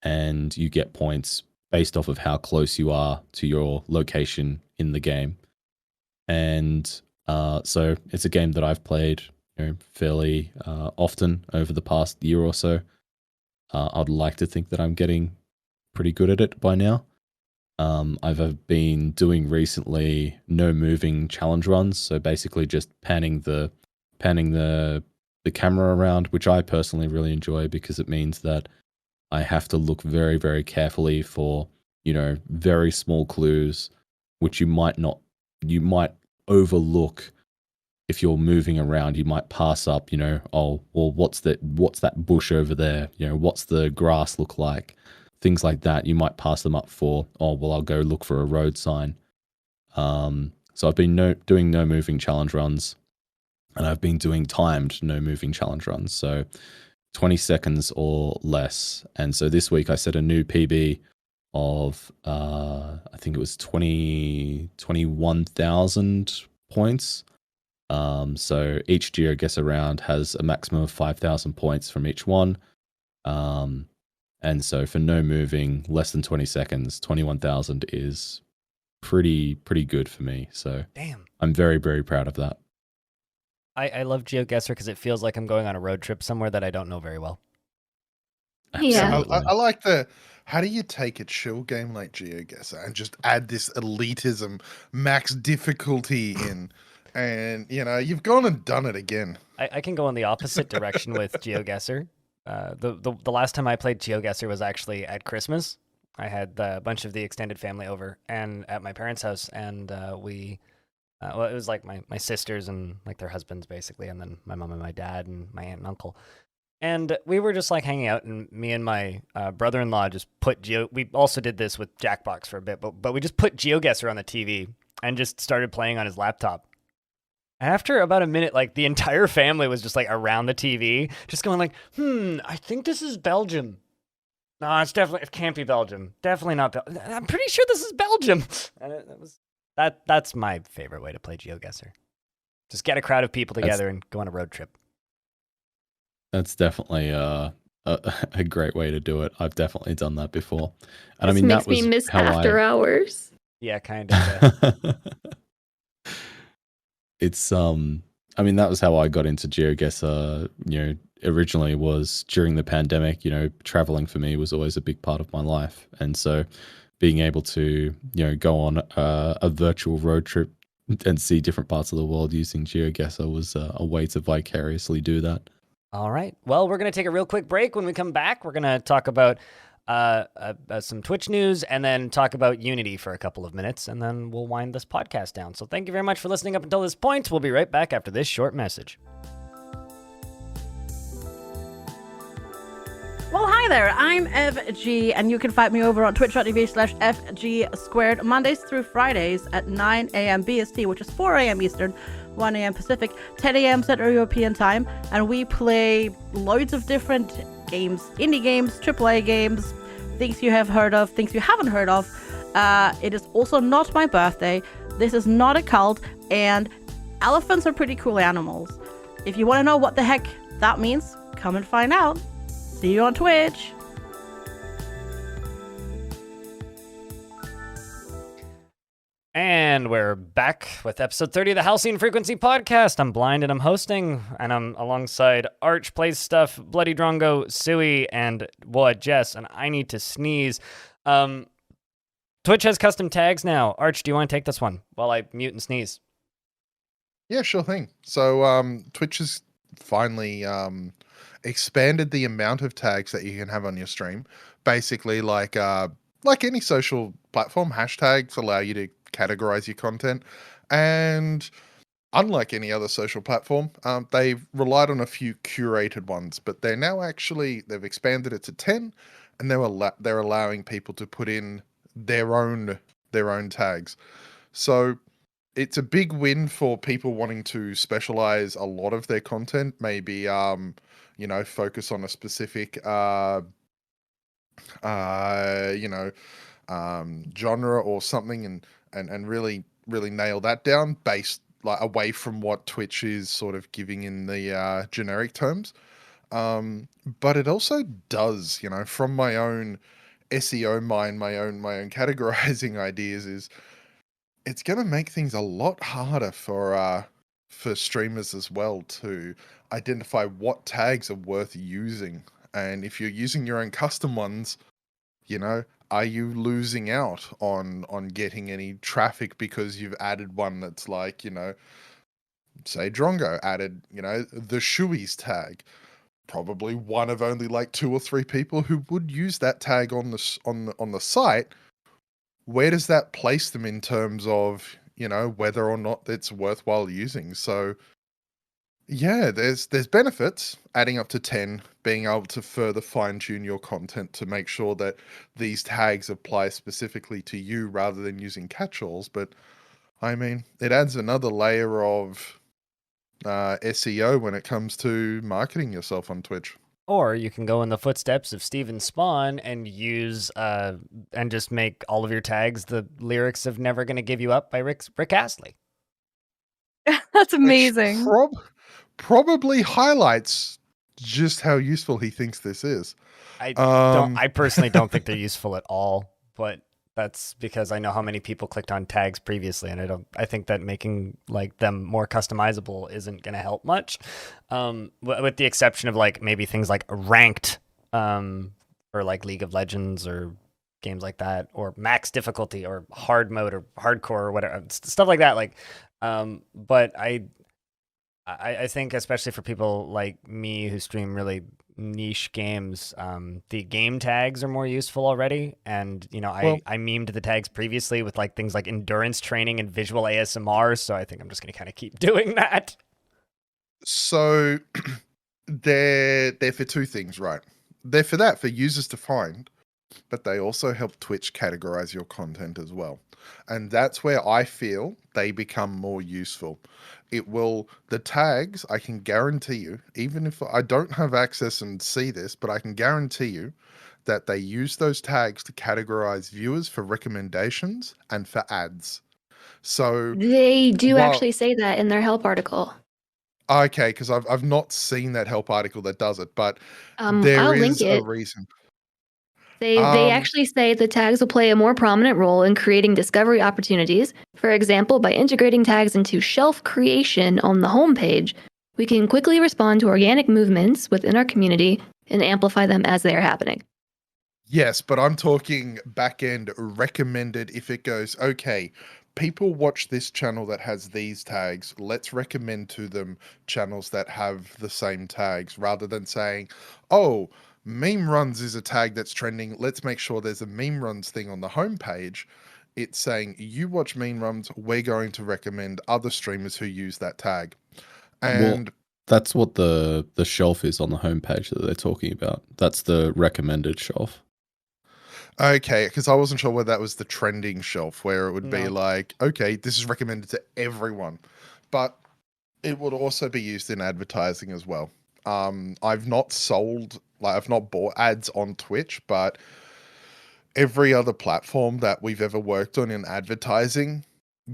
and you get points based off of how close you are to your location in the game. And so it's a game that I've played fairly often over the past year or so. I'd like to think that I'm getting pretty good at it by now. I've been doing recently no moving challenge runs, so basically just panning the camera around, which I personally really enjoy, because it means that I have to look very, very carefully for, very small clues, which you might overlook if you're moving around. You might pass up, what's that bush over there? What's the grass look like? Things like that. You might pass them up for, I'll go look for a road sign. So I've been doing no moving challenge runs, and I've been doing timed no moving challenge runs. So 20 seconds or less. And so this week I set a new PB of, I think it was 21,000 points. So each Geoguessr round has a maximum of 5,000 points from each one. And so for no moving, less than 20 seconds, 21,000 is pretty good for me. So damn, I'm very, very proud of that. I love Geoguessr because it feels like I'm going on a road trip somewhere that I don't know very well. Yeah. I like how do you take a chill game like Geoguessr and just add this elitism, max difficulty in, and you've gone and done it again. I can go in the opposite direction with Geoguessr. The last time I played Geoguessr was actually at Christmas. I had a bunch of the extended family over and at my parents' house, and we it was like my sisters and like their husbands basically, and then my mom and my dad and my aunt and uncle. And we were just like hanging out, and me and my brother-in-law just put we also did this with Jackbox for a bit, but we just put Geoguessr on the TV and just started playing on his laptop. After about a minute, like the entire family was just like around the TV, just going like, I think this is Belgium. No, it can't be Belgium. Definitely not Belgium. I'm pretty sure this is Belgium. And that's my favorite way to play Geoguessr. Just get a crowd of people together and go on a road trip. That's definitely a great way to do it. I've definitely done that before. And This makes me miss after hours. Yeah, kind of. It's that was how I got into Geoguessr. Originally was during the pandemic. Traveling for me was always a big part of my life, and so being able to go on a virtual road trip and see different parts of the world using Geoguessr was a way to vicariously do that. All right. Well, we're going to take a real quick break. When we come back, we're going to talk about some Twitch news and then talk about Unity for a couple of minutes, and then we'll wind this podcast down. So thank you very much for listening up until this point. We'll be right back after this short message. Well, hi there, I'm FG, and you can find me over on twitch.tv/FG2, Mondays through Fridays at 9 a.m. BST, which is 4 a.m. Eastern, 1 a.m. Pacific, 10 a.m. Central European Time, and we play loads of different games, indie games, AAA games, things you have heard of, things you haven't heard of. It is also not my birthday, this is not a cult, and elephants are pretty cool animals. If you want to know what the heck that means, come and find out. See you on Twitch. And we're back with episode 30 of the Halcyon Frequency podcast. I'm Blind and I'm hosting, and I'm alongside Arch Plays Stuff, Bloody Drongo, Suwey, and Jess, and I need to sneeze. Twitch has custom tags now. Arch, do you want to take this one while I mute and sneeze? Yeah, sure thing. So Twitch has finally expanded the amount of tags that you can have on your stream. Basically, like any social platform, hashtags allow you to categorize your content, and unlike any other social platform, they've relied on a few curated ones, but they're now they've expanded it to 10, and they're allowing people to put in their own tags. So it's a big win for people wanting to specialize a lot of their content, maybe focus on a specific genre or something, and really nail that down based like away from what Twitch is sort of giving in the generic terms. But it also does, from my own SEO mind, my own categorizing ideas, is it's going to make things a lot harder for streamers as well to identify what tags are worth using. And if you're using your own custom ones, are you losing out on getting any traffic because you've added one that's like, say Drongo added, the Suwey's tag. Probably one of only like 2 or 3 people who would use that tag on the site. Where does that place them in terms of, whether or not it's worthwhile using? So yeah, there's benefits adding up to 10, being able to further fine tune your content to make sure that these tags apply specifically to you rather than using catch-alls. But I mean, it adds another layer of SEO when it comes to marketing yourself on Twitch. Or you can go in the footsteps of Steven Spawn and use and just make all of your tags the lyrics of "Never Gonna Give You Up" by Rick Astley. That's amazing. Which probably highlights just how useful he thinks this is. I personally don't think they're useful at all, but that's because I know how many people clicked on tags previously, and I think that making like them more customizable isn't going to help much, with the exception of like maybe things like ranked, or like League of Legends or games like that, or max difficulty or hard mode or hardcore or whatever, stuff like that. Like, but I think especially for people like me who stream really niche games, the game tags are more useful already. And, I memed the tags previously with like things like endurance training and visual ASMR. So I think I'm just going to kind of keep doing that. So they're for 2 things, right? They're for users to find, but they also help Twitch categorize your content as well. And that's where I feel they become more useful. The tags, I can guarantee you, even if I don't have access and see this, but I can guarantee you that they use those tags to categorize viewers for recommendations and for ads. So They do actually say that in their help article. Okay, because I've not seen that help article that does it, but I'll there link is it. a reason. They actually say the tags will play a more prominent role in creating discovery opportunities. For example, by integrating tags into shelf creation on the homepage, we can quickly respond to organic movements within our community and amplify them as they are happening. Yes, but I'm talking back end recommended. If it goes, okay, people watch this channel that has these tags, let's recommend to them channels that have the same tags, rather than saying, oh, meme runs is a tag that's trending, let's make sure there's a meme runs thing on the homepage. It's saying, you watch meme runs, we're going to recommend other streamers who use that tag. And that's what the shelf is on the homepage that they're talking about. That's the recommended shelf. okay, because I wasn't sure whether that was the trending shelf, where it would be like, okay, this is recommended to everyone, but it would also be used in advertising as well. I've not bought ads on Twitch, but every other platform that we've ever worked on in advertising,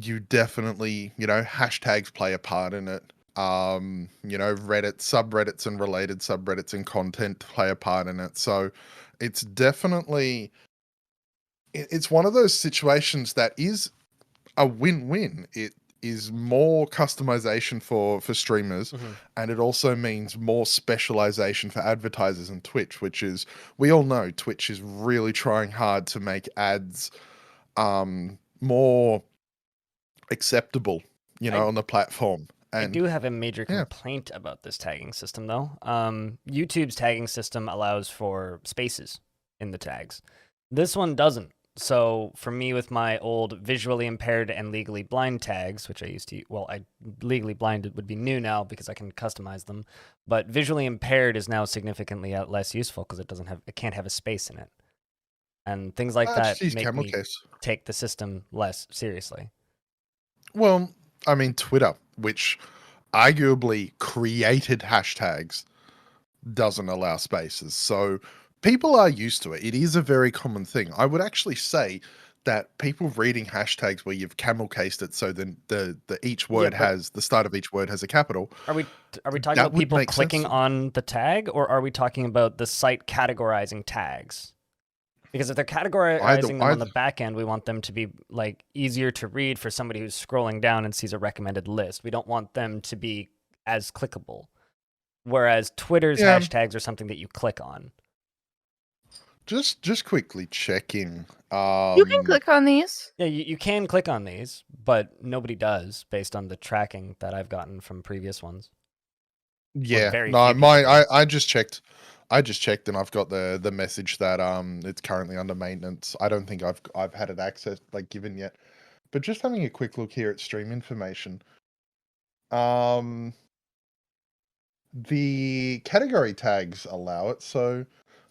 you definitely, hashtags play a part in it. Reddit, subreddits and related subreddits and content play a part in it. So it's definitely, it's one of those situations that is a win-win. It is more customization for streamers, and it also means more specialization for advertisers and Twitch, which is, we all know Twitch is really trying hard to make ads more acceptable, on the platform. And I do have a major complaint about this tagging system, though. YouTube's tagging system allows for spaces in the tags. This one doesn't. So for me, with my old visually impaired and legally blind tags, which I used to, legally blind would be new now because I can customize them, but visually impaired is now significantly less useful because it can't have a space in it, and things like that make me take the system less seriously. Well, I mean, Twitter, which arguably created hashtags, doesn't allow spaces. So people are used to it. It is a very common thing. I would actually say that people reading hashtags where you've camel cased it so then the each word has, the start of each word has a capital. Are we talking about people clicking on the tag, or are we talking about the site categorizing tags? Because if they're categorizing them on the back end, we want them to be easier to read for somebody who's scrolling down and sees a recommended list. We don't want them to be as clickable. Whereas Twitter's hashtags are something that you click on. Just quickly checking. You can click on these. Yeah, you can click on these, but nobody does based on the tracking that I've gotten from previous ones. Yeah, I just checked. I just checked and I've got the message that it's currently under maintenance. I don't think I've had it given yet. But just having a quick look here at stream information. The category tags allow it, so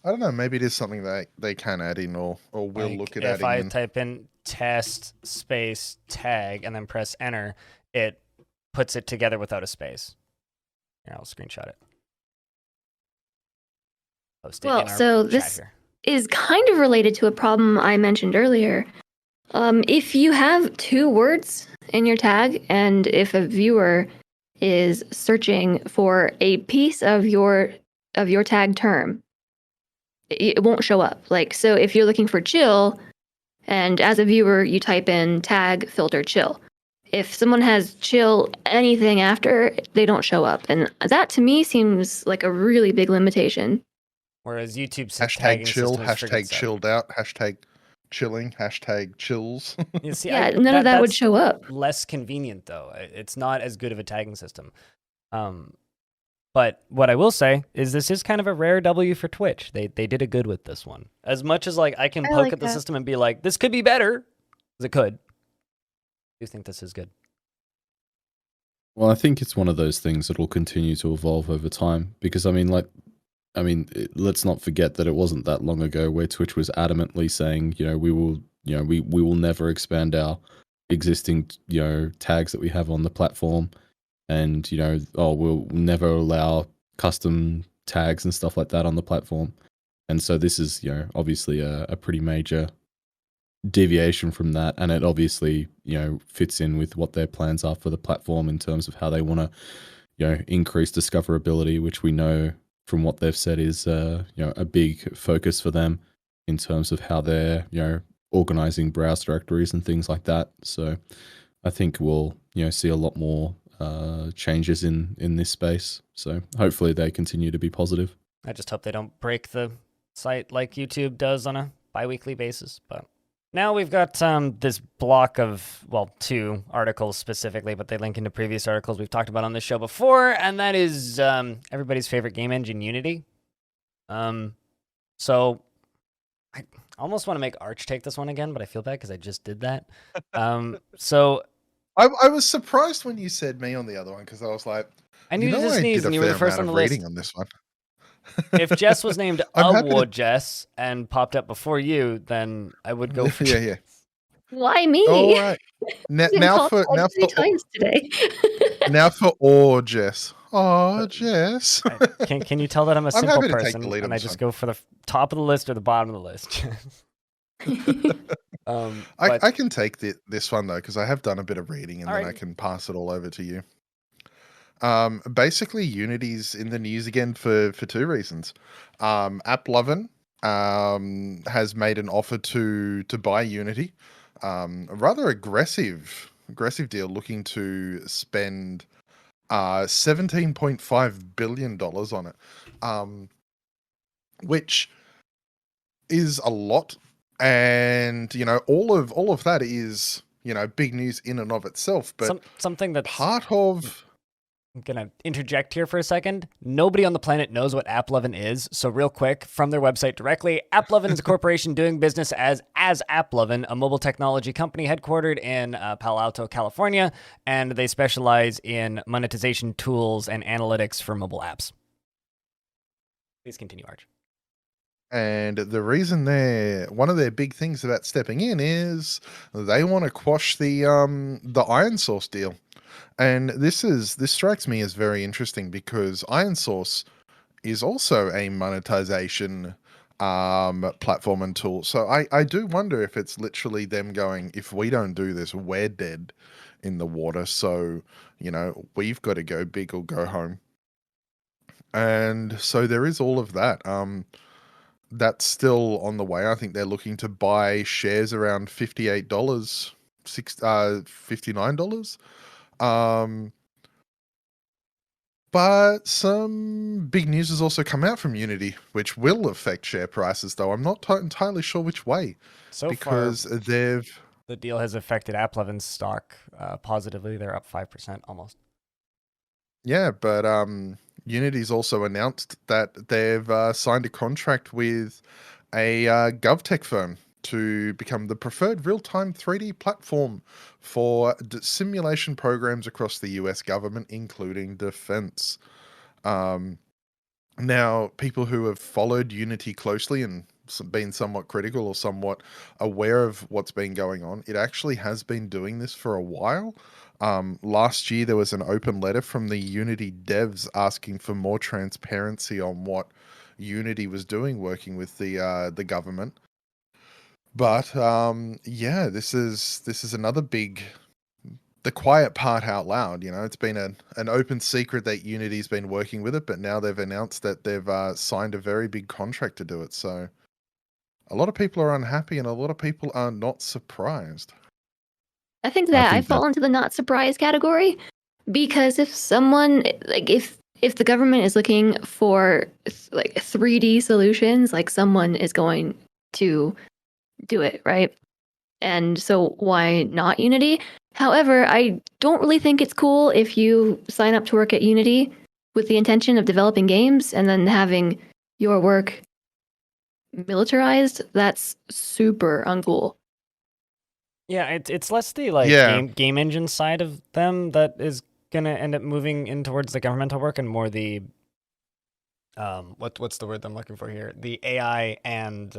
I don't know, maybe it is something that they can add in or will look at adding in. If I type in test space tag and then press enter, it puts it together without a space. Here, I'll screenshot it. Well, so this is kind of related to a problem I mentioned earlier. If you have two words in your tag, and if a viewer is searching for a piece of your tag term, it won't show up. So if you're looking for chill, and as a viewer you type in tag filter chill, if someone has chill anything after, they don't show up, and that to me seems like a really big limitation. Whereas YouTube's hashtag chill, hashtag chilled out, hashtag chilling, hashtag chills. You see, none of that would show up. Less convenient though. It's not as good of a tagging system. But what I will say is this is kind of a rare W for Twitch. They did a good with this one. As much as I can poke at the system and be like, this could be better, because it could. I do think this is good. Well, I think it's one of those things that will continue to evolve over time, because let's not forget that it wasn't that long ago where Twitch was adamantly saying, we will never expand our existing, tags that we have on the platform, and we'll never allow custom tags and stuff like that on the platform. And so this is, obviously a pretty major deviation from that, and it obviously, fits in with what their plans are for the platform in terms of how they want to, increase discoverability, which we know from what they've said is a big focus for them in terms of how they're organizing browse directories and things like that. So I think we'll see a lot more changes in this space. So hopefully they continue to be positive. I just hope they don't break the site like YouTube does on a bi-weekly basis. But Now we've got this block of, well, 2 articles specifically, but they link into previous articles we've talked about on this show before, and that is everybody's favorite game engine, Unity. So I almost want to make Arch take this one again, but I feel bad because I just did that. So I was surprised when you said me on the other one because I was like, I needed to sneeze, and you were the first on the list. on this one. If Jess was named I'm happy to- Jess and popped up before you, then I would go for yeah. Why me? All right. Now for times today. now for Jess. Oh, Jess. Can you tell that I'm a simple happy to take person the lead on and I this just one. go for the top of the list or the bottom of the list? I can take this one though because I have done a bit of reading and All then right. I can pass it all over to you. Basically, Unity's in the news again for 2 reasons. AppLovin has made an offer to buy Unity, a rather aggressive deal, looking to spend $17.5 billion on it, which is a lot. And all of that is big news in and of itself. But something that's part of I'm going to interject here for a second. Nobody on the planet knows what AppLovin is. So real quick, from their website directly, AppLovin is a corporation doing business as AppLovin, a mobile technology company headquartered in Palo Alto, California, and they specialize in monetization tools and analytics for mobile apps. Please continue, Arch. And the reason one of their big things about stepping in is they want to quash the IronSource deal. And this strikes me as very interesting because IronSource is also a monetization platform and tool. So I do wonder if it's literally them going, if we don't do this, we're dead in the water. So, we've got to go big or go home. And so there is all of that. That's still on the way. I think they're looking to buy shares around $58, $59. But some big news has also come out from Unity, which will affect share prices, though I'm not entirely sure which way. Because the deal has affected AppLovin's stock positively. They're up 5% almost. Yeah, but Unity's also announced that they've signed a contract with a GovTech firm to become the preferred real-time 3D platform for simulation programs across the US government, including defense. Now, people who have followed Unity closely and been somewhat critical or somewhat aware of what's been going on, it actually has been doing this for a while. Last year, there was an open letter from the Unity devs asking for more transparency on what Unity was doing, working with the government. But yeah, this is another big, the quiet part out loud. It's been an open secret that Unity's been working with it, but now they've announced that they've signed a very big contract to do it. So a lot of people are unhappy, and a lot of people are not surprised. I think I fall into the not surprised category because if someone if the government is looking for 3D solutions, someone is going to do it, right? And so why not Unity? However, I don't really think it's cool if you sign up to work at Unity with the intention of developing games and then having your work militarized. That's super uncool. Yeah, it's less the game engine side of them that is gonna end up moving in towards the governmental work, and more the what's the word I'm looking for here? The AI and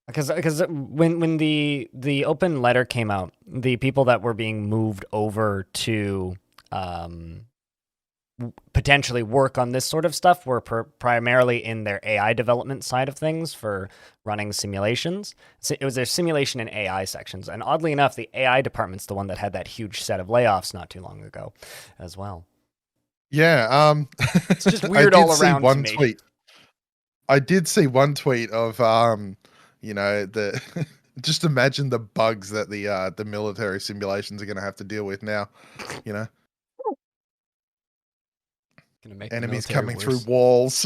because when the open letter came out, the people that were being moved over to potentially work on this sort of stuff were primarily in their AI development side of things for running simulations. So it was their simulation and AI sections. And oddly enough, the AI department's the one that had that huge set of layoffs not too long ago as well. Yeah. It's just weird all around to me. Tweet. I did see one tweet of, just imagine the bugs that the military simulations are going to have to deal with now, Make enemies coming through walls.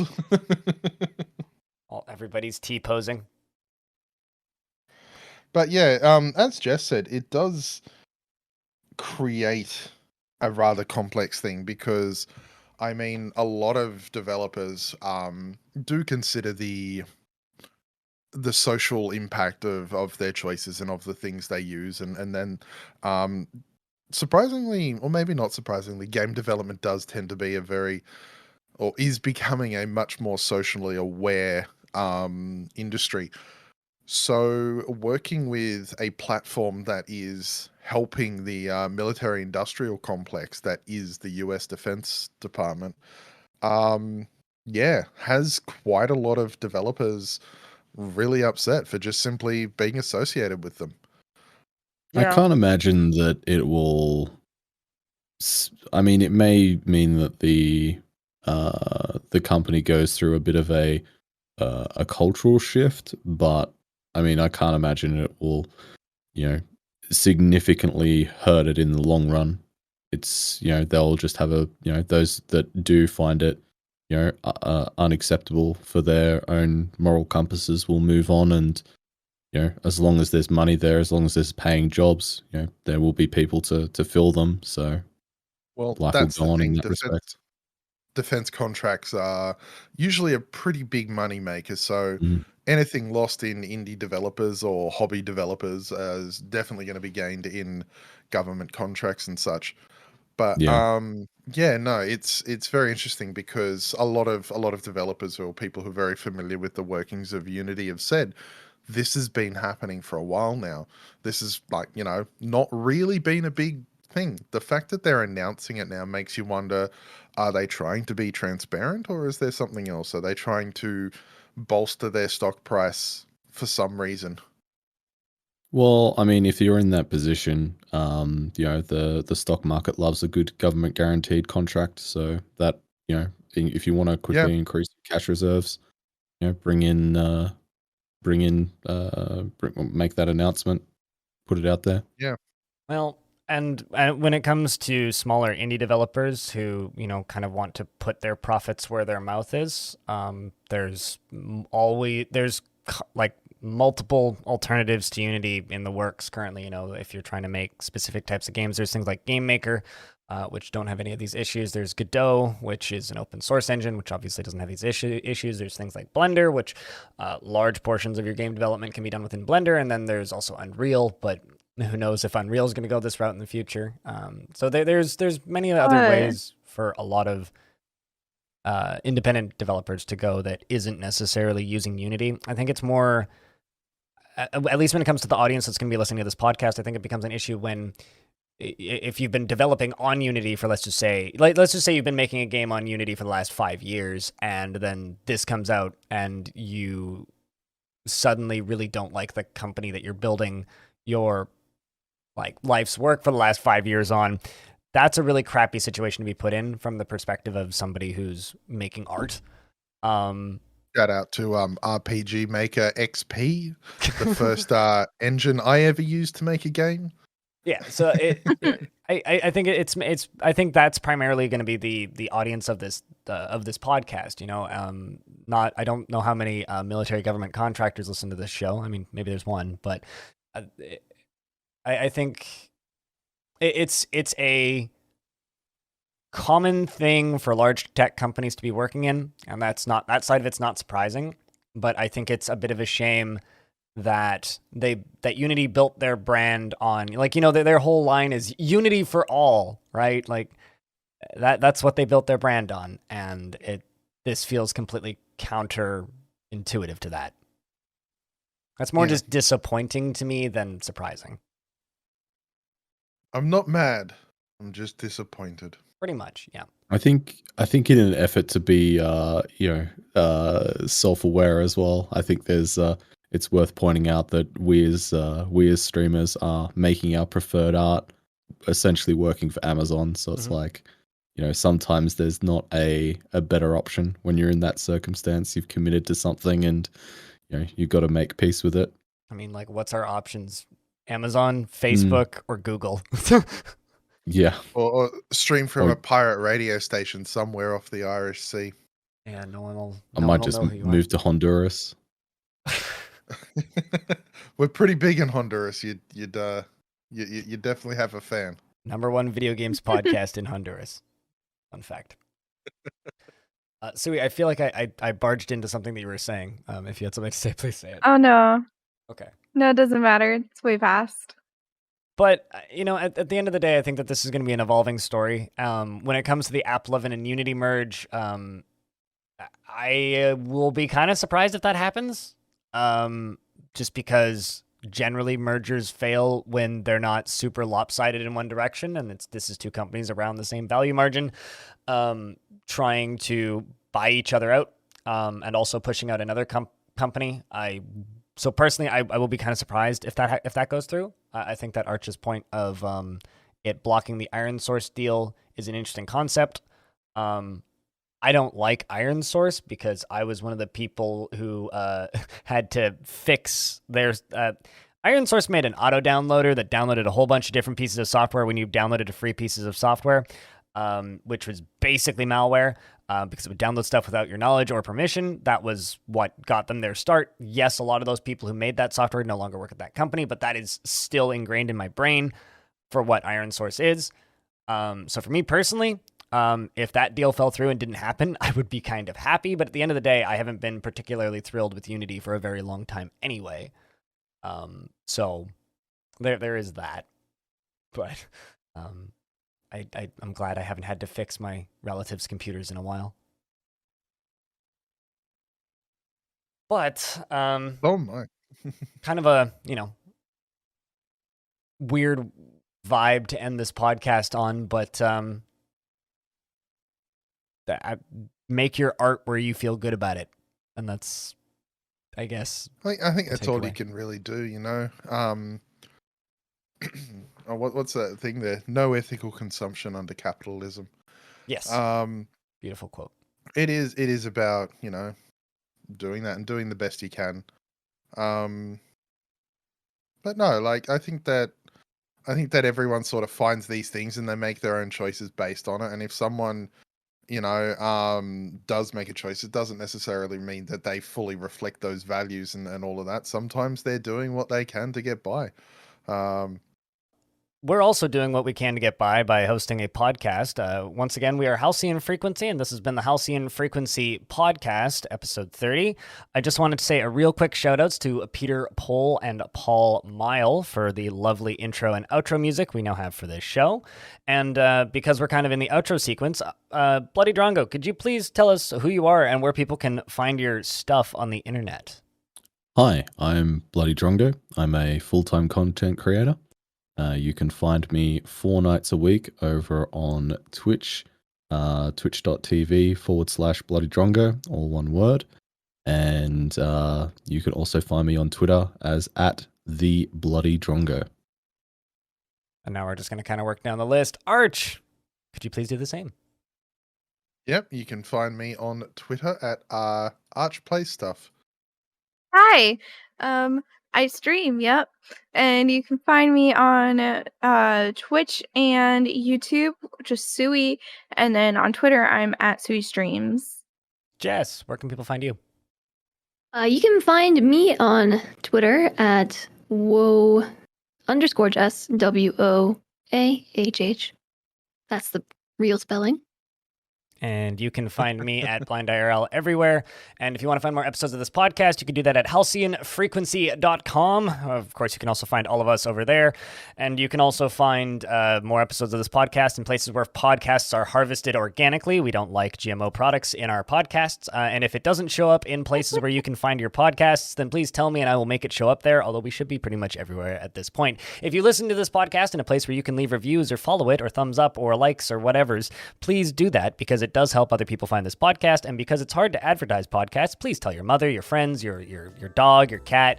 Everybody's T-posing. But yeah, as Jess said, it does create a rather complex thing because, I mean, a lot of developers do consider the social impact of their choices and of the things they use, and then surprisingly, or maybe not surprisingly, game development does tend to be a very, or is becoming a much more socially aware industry. So working with a platform that is helping the military industrial complex that is the US Defense Department, yeah, has quite a lot of developers really upset for just simply being associated with them. I Yeah. can't imagine that it will. I mean, it may mean that the company goes through a bit of a cultural shift, but I mean, I can't imagine it will, significantly hurt it in the long run. It's they'll just have those that do find it unacceptable for their own moral compasses will move on, and as long as there's money there, as long as there's paying jobs, there will be people to fill them. So Well, life will that's the go on in thing. that respect. Defense contracts are usually a pretty big money maker. So Mm. anything lost in indie developers or hobby developers is definitely going to be gained in government contracts and such. But Yeah. yeah, no, it's very interesting because a lot of developers or people who are very familiar with the workings of Unity have said this has been happening for a while now. This is like, not really been a big thing. The fact that they're announcing it now makes you wonder, are they trying to be transparent or is there something else? Are they trying to bolster their stock price for some reason? Well, I mean, if you're in that position, the stock market loves a good government guaranteed contract. So that if you want to Yeah. quickly increase your cash reserves, make that announcement, put it out there. Yeah. Well, and when it comes to smaller indie developers who, kind of want to put their profits where their mouth is, there's like multiple alternatives to Unity in the works currently. If you're trying to make specific types of games, there's things like Game Maker, which don't have any of these issues. There's Godot, which is an open source engine, which obviously doesn't have these issues. There's things like Blender, which large portions of your game development can be done within Blender. And then there's also Unreal, but who knows if Unreal is going to go this route in the future. So there's many other ways for a lot of independent developers to go that isn't necessarily using Unity. I think it's more, at least when it comes to the audience that's going to be listening to this podcast, I think it becomes an issue when, if you've been developing on Unity for, let's just say you've been making a game on Unity for the last 5 years, and then this comes out and you suddenly really don't like the company that you're building your life's work for the last 5 years on. That's a really crappy situation to be put in from the perspective of somebody who's making art. Shout out to RPG Maker XP, the first engine I ever used to make a game. Yeah, so I think I think that's primarily going to be the audience of this podcast. I don't know how many military government contractors listen to this show. I mean, maybe there's one, but I think it's a common thing for large tech companies to be working in, and that side of it's not surprising. But I think it's a bit of a shame that Unity built their brand on, their whole line is Unity for all, right? Like that's what they built their brand on, and this feels completely counterintuitive to that. That's more just disappointing to me than surprising. I'm not mad. I'm just disappointed. Pretty much, yeah. I think in an effort to be self-aware as well, I think there's it's worth pointing out that we as streamers are making our preferred art, essentially working for Amazon. So it's like, sometimes there's not a better option when you're in that circumstance. You've committed to something, and you've got to make peace with it. I mean, what's our options? Amazon, Facebook, or Google? Yeah. Or stream from a pirate radio station somewhere off the Irish Sea. Yeah, no one will. I might just move to Honduras. We're pretty big in Honduras. You'd definitely have a fan. #1 video games podcast in Honduras. Fun fact. Suwey, I feel like I barged into something that you were saying. If you had something to say, please say it. Oh no. Okay. No, it doesn't matter. It's way past. But, at the end of the day, I think that this is going to be an evolving story. When it comes to the AppLovin and Unity merge, I will be kind of surprised if that happens. Just because generally mergers fail when they're not super lopsided in one direction, and this is two companies around the same value margin, trying to buy each other out, and also pushing out another company. So personally, I will be kind of surprised if that goes through. I think that Arch's point of it blocking the IronSource deal is an interesting concept. I don't like IronSource because I was one of the people who had to fix their... IronSource made an auto-downloader that downloaded a whole bunch of different pieces of software when you downloaded a free pieces of software, which was basically malware, because it would download stuff without your knowledge or permission. That was what got them their start. Yes, a lot of those people who made that software no longer work at that company, but that is still ingrained in my brain for what IronSource is. So for me personally, if that deal fell through and didn't happen, I would be kind of happy. But at the end of the day, I haven't been particularly thrilled with Unity for a very long time anyway. So there is that. But I'm glad I haven't had to fix my relatives' computers in a while. But Oh my. kind of a, weird vibe to end this podcast on, but make your art where you feel good about it. And that's, I guess, I think that's all takeaway. you can really do, what's that thing there? No ethical consumption under capitalism. Yes. Beautiful quote. It is about, doing that and doing the best you can. But no, I think that everyone sort of finds these things and they make their own choices based on it. And if someone, does make a choice, it doesn't necessarily mean that they fully reflect those values and all of that. Sometimes they're doing what they can to get by. We're also doing what we can to get by hosting a podcast. Once again, we are Halcyon Frequency, and this has been the Halcyon Frequency Podcast, episode 30. I just wanted to say a real quick shout-outs to Peter Pohl and Paul Mile for the lovely intro and outro music we now have for this show. And because we're kind of in the outro sequence, Bloody Drongo, could you please tell us who you are and where people can find your stuff on the internet? Hi, I'm Bloody Drongo. I'm a full-time content creator. You can find me 4 nights a week over on Twitch, twitch.tv/Bloody Drongo, all one word. And you can also find me on Twitter as @TheBloodyDrongo. And now we're just going to kind of work down the list. Arch, could you please do the same? Yep, you can find me on Twitter at ArchPlayStuff. Hi. I stream, yep. And you can find me on Twitch and YouTube, just Suwey. And then on Twitter, I'm at Suwey Streams. Jess, where can people find you? You can find me on Twitter at Woah_Jess, WOAHH. That's the real spelling. And you can find me at BlindIRL everywhere. And if you want to find more episodes of this podcast, you can do that at halcyonfrequency.com. Of course, you can also find all of us over there. And you can also find more episodes of this podcast in places where podcasts are harvested organically. We don't like GMO products in our podcasts. And if it doesn't show up in places where you can find your podcasts, then please tell me and I will make it show up there, although we should be pretty much everywhere at this point. If you listen to this podcast in a place where you can leave reviews or follow it or thumbs up or likes or whatever's, please do that because it does help other people find this podcast. And because it's hard to advertise podcasts, please tell your mother, your friends, your dog, your cat,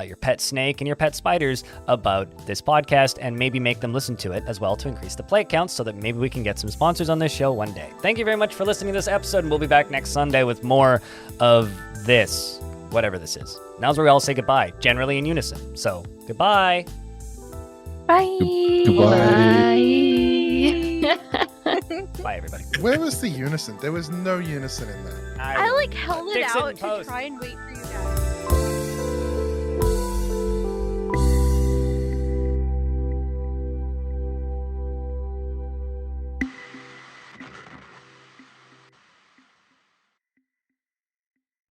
your pet snake, and your pet spiders about this podcast and maybe make them listen to it as well to increase the play count so that maybe we can get some sponsors on this show one day. Thank you very much for listening to this episode, and we'll be back next Sunday with more of this, whatever this is. Now's where we all say goodbye, generally in unison. So, goodbye. Bye. Goodbye. Bye, everybody. Where was the unison? There was no unison in that. I held it Fix it in out to post. try and wait for you guys.